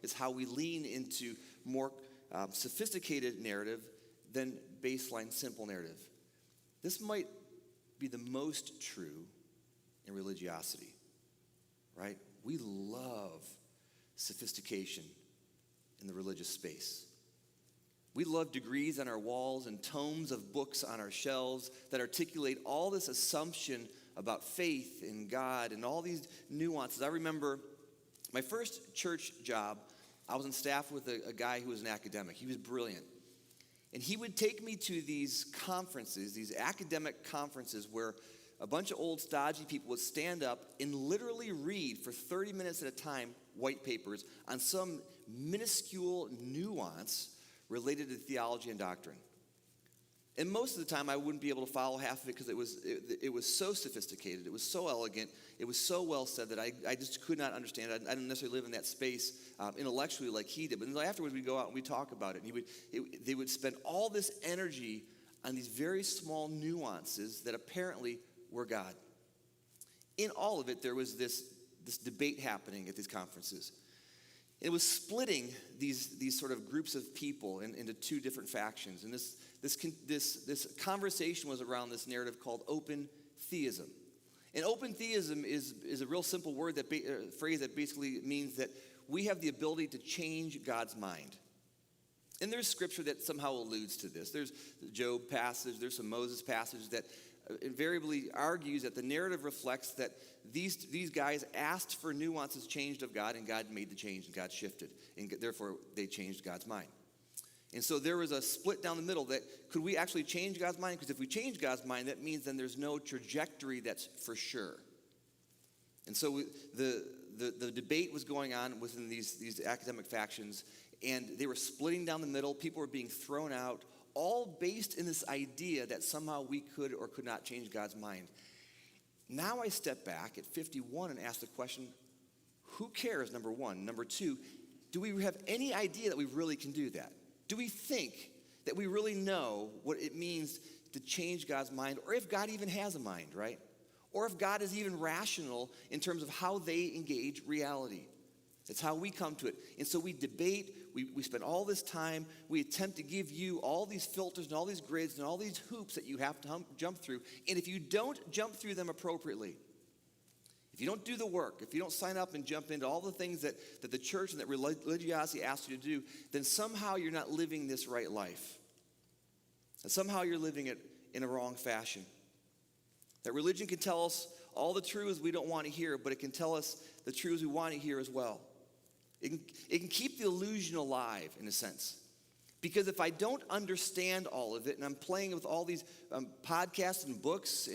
is how we lean into more sophisticated narrative than baseline simple narrative. This might be the most true in religiosity, right? We love sophistication in the religious space. We love degrees on our walls and tomes of books on our shelves that articulate all this assumption about faith in God and all these nuances. I remember my first church job, I was on staff with a guy who was an academic. He was brilliant. And he would take me to these conferences, these academic conferences where a bunch of old stodgy people would stand up and literally read for 30 minutes at a time white papers on some minuscule nuance related to theology and doctrine. And most of the time I wouldn't be able to follow half of it because it was so sophisticated, it was so elegant, it was so well said that I just could not understand it. I didn't necessarily live in that space intellectually like he did. But then afterwards we'd go out and we'd talk about it. And they would spend all this energy on these very small nuances that apparently were God. In all of it, there was this debate happening at these conferences. It was splitting these sort of groups of people into two different factions. And this conversation was around this narrative called open theism. And open theism is a real simple phrase that basically means that we have the ability to change God's mind. And there's scripture that somehow alludes to this. There's the Job passage, there's some Moses passage that invariably argues that the narrative reflects that these guys asked for nuances changed of God, and God made the change, and God shifted, and therefore they changed God's mind. And so there was a split down the middle that could we actually change God's mind? Because if we change God's mind, that means then there's no trajectory that's for sure. And so the debate was going on within these academic factions, and they were splitting down the middle. People were being thrown out, all based in this idea that somehow we could or could not change God's mind. Now I step back at 51 and ask the question, who cares, number one? Number two, do we have any idea that we really can do that? Do we think that we really know what it means to change God's mind, or if God even has a mind, right? Or if God is even rational in terms of how they engage reality. That's how we come to it. And so we debate, we spend all this time, we attempt to give you all these filters and all these grids and all these hoops that you have to jump through. And if you don't jump through them appropriately, if you don't do the work, if you don't sign up and jump into all the things that the church and that religiosity asks you to do, then somehow you're not living this right life. And somehow you're living it in a wrong fashion. That religion can tell us all the truths we don't want to hear, but it can tell us the truths we want to hear as well. It can keep the illusion alive, in a sense. Because if I don't understand all of it, and I'm playing with all these podcasts and books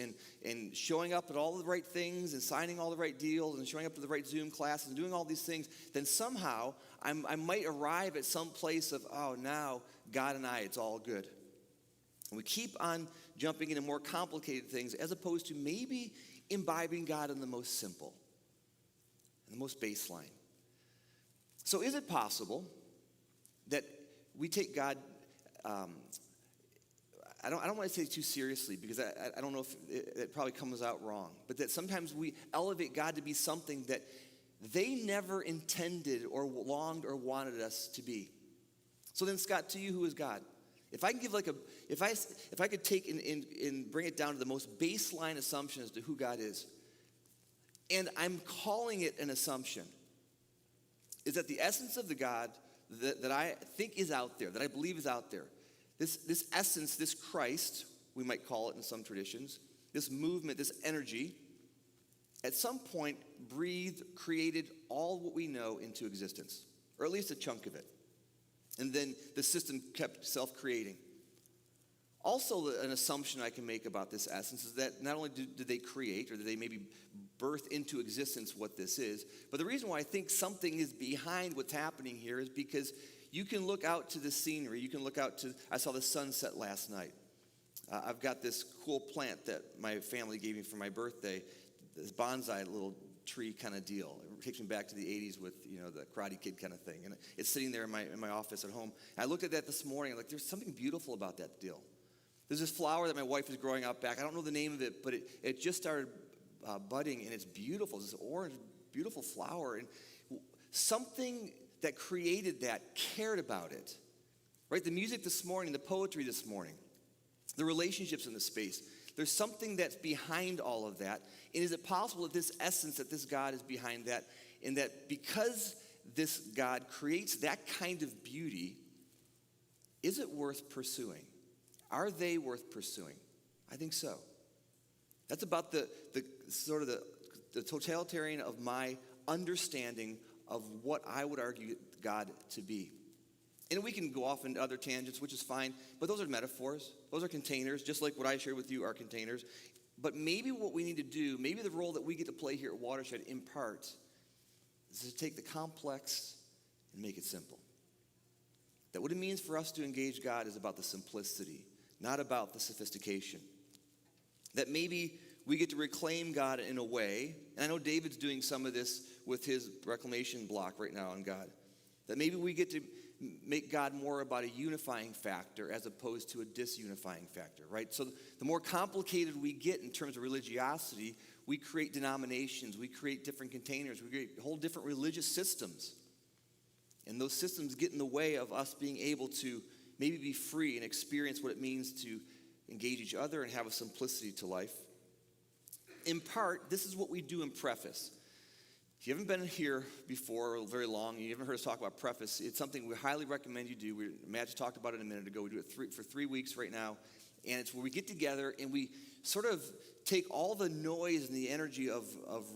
and showing up at all the right things and signing all the right deals and showing up to the right Zoom classes and doing all these things, then somehow I might arrive at some place of, oh, now God and I, it's all good. And we keep on jumping into more complicated things as opposed to maybe imbibing God in the most simple, in the most baseline. So is it possible that we take God, I don't want to say too seriously because I don't know if it probably comes out wrong, but that sometimes we elevate God to be something that they never intended or longed or wanted us to be. So then, Scott, to you, who is God? If I can give if I could take and bring it down to the most baseline assumption as to who God is, and I'm calling it an assumption, is that the essence of the God that I think is out there, that I believe is out there, this essence, this Christ, we might call it in some traditions, this movement, this energy, at some point breathed, created all what we know into existence, or at least a chunk of it. And then the system kept self-creating. Also, an assumption I can make about this essence is that not only did they create, or did they maybe birth into existence what this is, but the reason why I think something is behind what's happening here is because you can look out to the scenery. You can look out to, I saw the sunset last night. I've got this cool plant that my family gave me for my birthday, this bonsai little tree kind of deal. It takes me back to the 80s with, the Karate Kid kind of thing. And it's sitting there in my office at home. And I looked at that this morning, like, there's something beautiful about that deal. There's this flower that my wife is growing out back. I don't know the name of it, but it just started budding, and it's beautiful. It's this orange, beautiful flower. And something that created that cared about it, right? The music this morning, the poetry this morning, the relationships in the space. There's something that's behind all of that. And is it possible that this essence, that this God is behind that, and that because this God creates that kind of beauty, is it worth pursuing? Are they worth pursuing? I think so. That's about the sort of the totalitarian of my understanding of what I would argue God to be. And we can go off into other tangents, which is fine, but those are metaphors. Those are containers, just like what I shared with you are containers. But maybe what we need to do, maybe the role that we get to play here at Watershed in part, is to take the complex and make it simple. That what it means for us to engage God is about the simplicity, not about the sophistication. That maybe we get to reclaim God in a way, and I know David's doing some of this with his reclamation block right now on God, that maybe we get to make God more about a unifying factor as opposed to a disunifying factor, right? So the more complicated we get in terms of religiosity, we create denominations, we create different containers, we create whole different religious systems. And those systems get in the way of us being able to maybe be free and experience what it means to engage each other and have a simplicity to life. In part, this is what we do in preface. If you haven't been here before or very long, and you haven't heard us talk about preface, it's something we highly recommend you do. Matt just talked about it a minute ago. We do it for 3 weeks right now. And it's where we get together and we sort of take all the noise and the energy of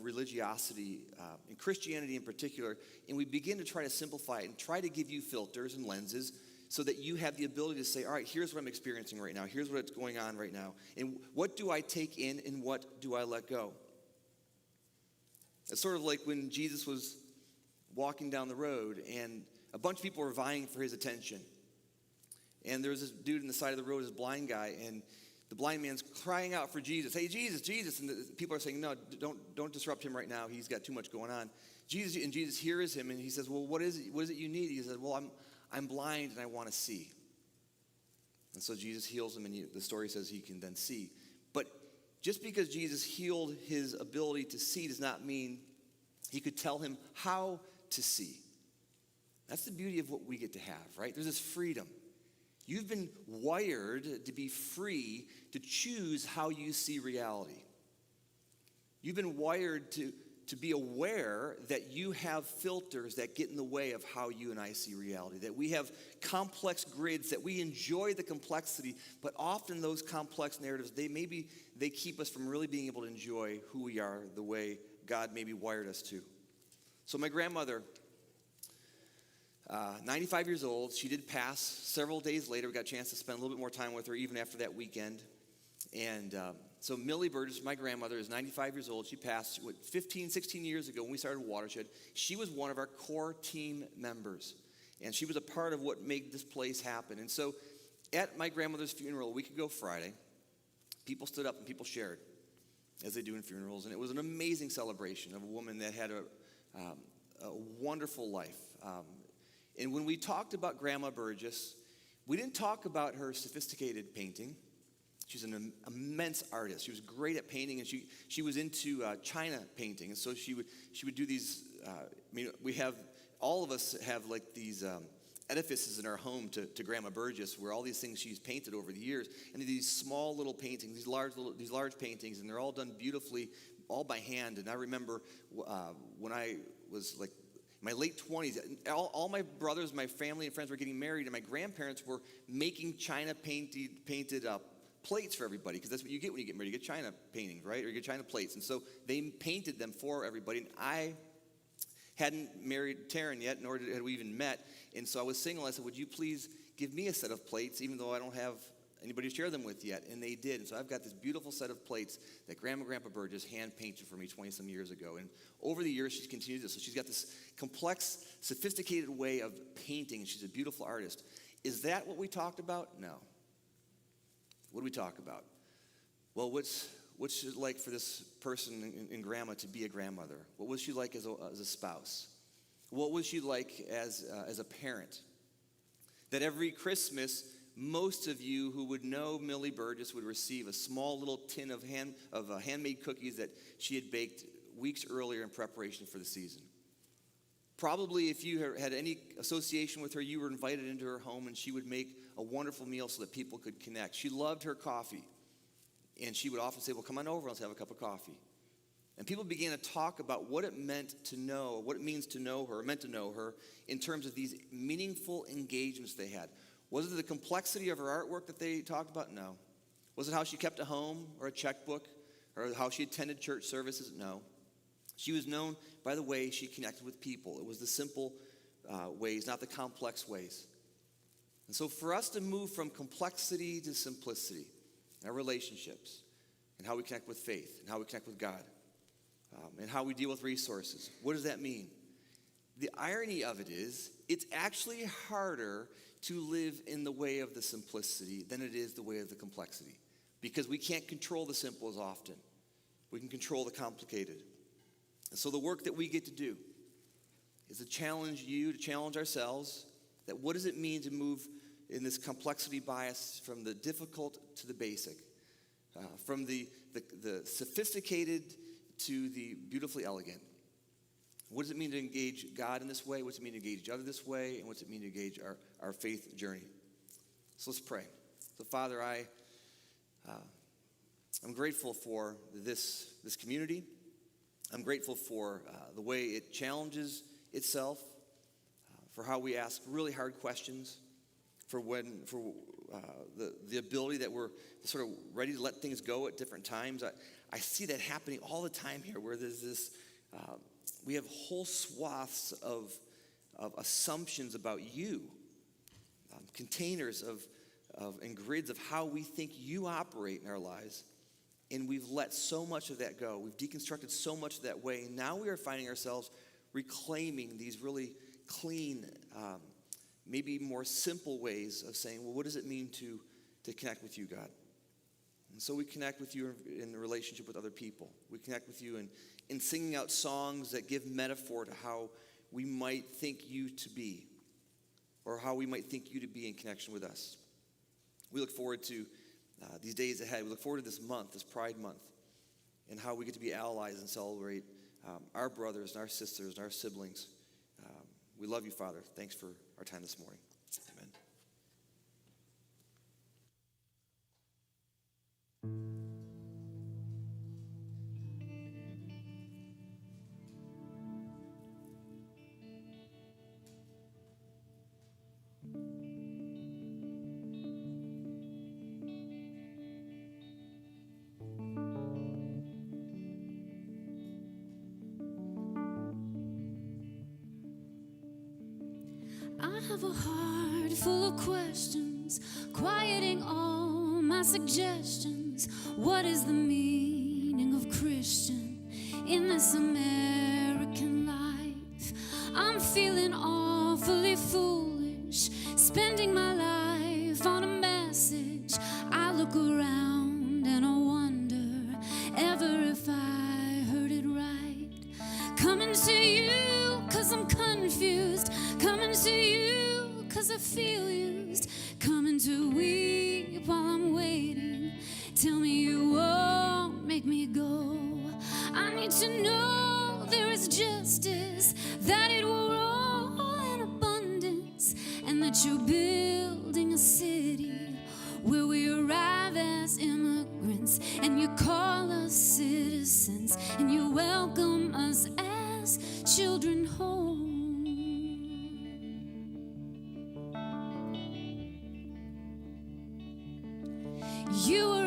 religiosity, and Christianity in particular, and we begin to try to simplify it and try to give you filters and lenses so that you have the ability to say, all right, here's what I'm experiencing right now. Here's what's going on right now. And what do I take in and what do I let go? It's sort of like when Jesus was walking down the road and a bunch of people were vying for his attention. And there was this dude on the side of the road, this blind guy, and the blind man's crying out for Jesus. Hey, Jesus, Jesus. And the people are saying, no, don't disrupt him right now. He's got too much going on. Jesus hears him and he says, well, what is it you need? He says, well, I'm blind and I want to see. And so Jesus heals him, and the story says he can then see. But just because Jesus healed his ability to see does not mean he could tell him how to see. That's the beauty of what we get to have, right? There's this freedom. You've been wired to be free to choose how you see reality. You've been wired to be aware that you have filters that get in the way of how you and I see reality, that we have complex grids, that we enjoy the complexity, but often those complex narratives, they keep us from really being able to enjoy who we are the way God maybe wired us to. So my grandmother, 95 years old, she did pass several days later. We got a chance to spend a little bit more time with her even after that weekend. And so Millie Burgess, my grandmother, is 95 years old. She passed 15, 16 years ago when we started Watershed. She was one of our core team members. And she was a part of what made this place happen. And so at my grandmother's funeral a week ago Friday, people stood up and people shared, as they do in funerals. And it was an amazing celebration of a woman that had a wonderful life. And when we talked about Grandma Burgess, we didn't talk about her sophisticated painting. She's an immense artist. She was great at painting, and she was into China painting. And so she would do these. All of us have like these edifices in our home to Grandma Burgess, where all these things she's painted over the years, and these small little paintings, these large paintings, and they're all done beautifully, all by hand. And I remember when I was like my late 20s, all my brothers, my family and friends were getting married, and my grandparents were making China painted plates for everybody, because that's what you get when you get married. You get china paintings, right? Or you get china plates. And so they painted them for everybody. And I hadn't married Taryn yet, nor had we even met. And so I was single. I said, would you please give me a set of plates, even though I don't have anybody to share them with yet? And they did. And so I've got this beautiful set of plates that Grandpa Burgess hand painted for me 20-some years ago. And over the years, she's continued this. So she's got this complex, sophisticated way of painting. She's a beautiful artist. Is that what we talked about? No. What do we talk about? Well, what's it like for this person in Grandma to be a grandmother? What was she like as a spouse? What was she like as a parent? That every Christmas, most of you who would know Millie Burgess would receive a small little tin of handmade cookies that she had baked weeks earlier in preparation for the season. Probably if you had any association with her, you were invited into her home and she would make a wonderful meal so that people could connect. She loved her coffee. And she would often say, well, come on over, let's have a cup of coffee. And people began to talk about what it meant to know, what it means to know her, meant to know her, in terms of these meaningful engagements they had. Was it the complexity of her artwork that they talked about? No. Was it how she kept a home or a checkbook or how she attended church services? No. She was known by the way she connected with people. It was the simple ways, not the complex ways. And so for us to move from complexity to simplicity in our relationships and how we connect with faith and how we connect with God and how we deal with resources, what does that mean? The irony of it is it's actually harder to live in the way of the simplicity than it is the way of the complexity, because we can't control the simple as often. We can control the complicated. And so the work that we get to do is to challenge you, to challenge ourselves, that what does it mean to move in this complexity bias from the difficult to the basic, from the sophisticated to the beautifully elegant. What does it mean to engage God in this way? What's it mean to engage each other this way? And what's it mean to engage our faith journey? So let's pray. So Father, I'm grateful for this community. I'm grateful for the way it challenges itself, for how we ask really hard questions, for the ability that we're sort of ready to let things go at different times. I see that happening all the time here, where there's this, we have whole swaths of assumptions about you, containers and grids of how we think you operate in our lives. And we've let so much of that go. We've deconstructed so much of that way. And now we are finding ourselves reclaiming these really clean, maybe more simple ways of saying, well, what does it mean to connect with you, God? And so we connect with you in the relationship with other people. We connect with you in singing out songs that give metaphor to how we might think you to be, or how we might think you to be in connection with us. We look forward to these days ahead. We look forward to this month, this Pride Month, and how we get to be allies and celebrate our brothers and our sisters and our siblings. We love you, Father. Thanks for our time this morning. Amen. I have a heart full of questions, quieting all my suggestions. What is the meaning of Christian in this American life? I'm feeling awfully foolish, spending my life on a message. I look around and I wonder ever if I heard it right. Coming to you 'cause I'm confused, coming to you 'cause I feel used, coming to weep while I'm waiting. Tell me you won't make me go. I need to know there is justice, that it will roll in abundance, and that you're building a city where we arrive as immigrants, and you call us citizens, and you welcome us as children home. You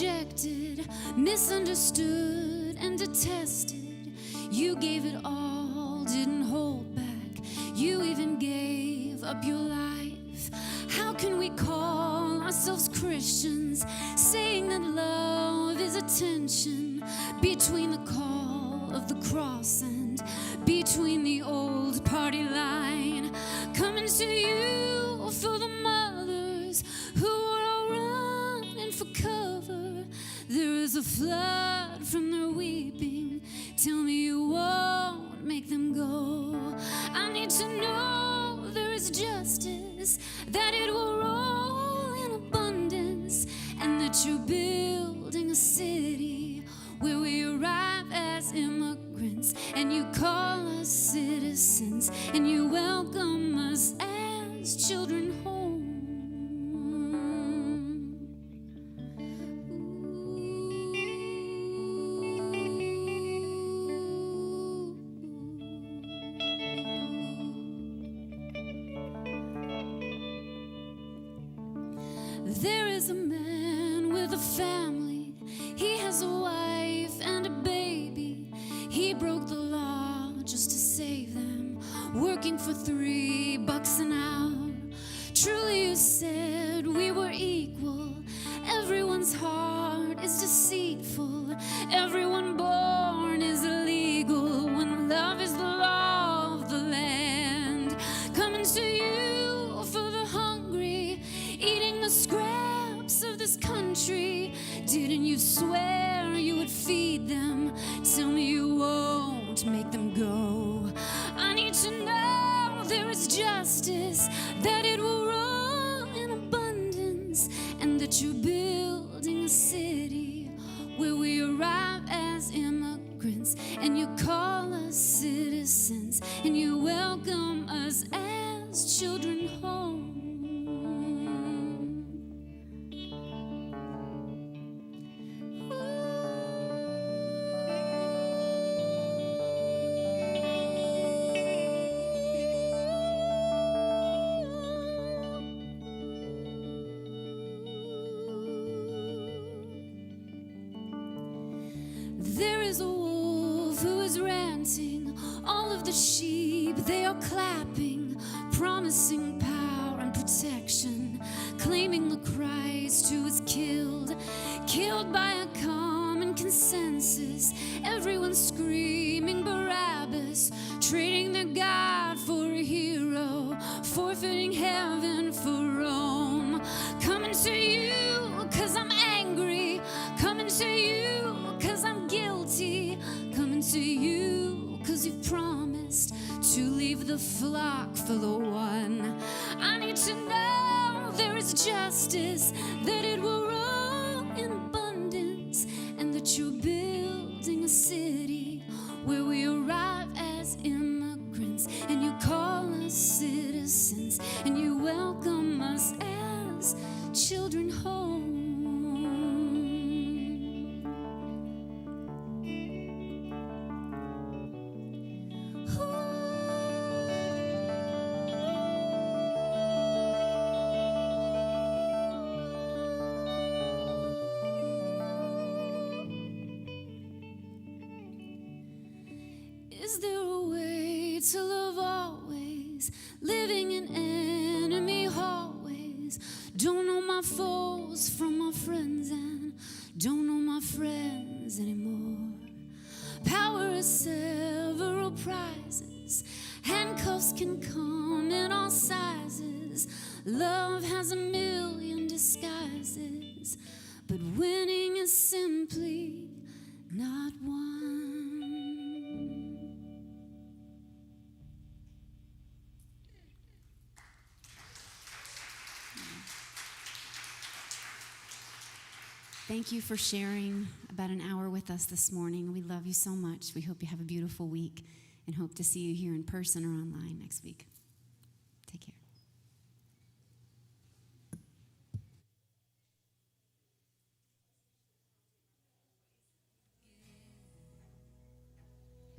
rejected, misunderstood, and detested. You gave it all, didn't hold back. You even gave up your life. How can we call ourselves Christians, saying that love is a tension between the call of the cross and between the old party line? Coming to you for the mothers who are all running for cover. There is a flood from their weeping. Tell me you won't make them go. I need to know there is justice, that it will roll in abundance, and that you're building a city where we arrive as immigrants, and you call us citizens, and you welcome us as children home. There is a man with a family. He has a wife and a baby. He broke the law just to save them, working for $3 an hour. Truly you said we were equal. Everyone's heart is deceitful. Everyone born is illegal when love is the law of the land. Coming to you for the hungry, eating the scraps of this country. Didn't you swear you would feed them? Tell me you won't make them go. I need to know there is justice, that it will roll in abundance, and that you're building a city where we arrive as immigrants, and you call us citizens, and you welcome us as children home. There is a wolf who is ranting. All of the sheep, they are clapping, promising power and protection, claiming the Christ who was killed by a common consensus. Everyone screaming Barabbas, trading their God for a hero, forfeiting heaven for Rome. Coming to you 'cause I'm angry, coming to you 'cause I'm guilty, coming to you 'cause you've promised to leave the flock for the one. I need to know there is justice, that it will roll in abundance, and that you're building a city where we arrive as immigrants, and you call us citizens, and you welcome us as children home. Is there a way to love always, living in enemy hallways? Don't know my foes from my friends, and don't know my friends anymore. Power is several prizes, handcuffs can come in all sizes. Love has a million disguises, but winning is simply not one. Thank you for sharing about an hour with us this morning. We love you so much. We hope you have a beautiful week and hope to see you here in person or online next week.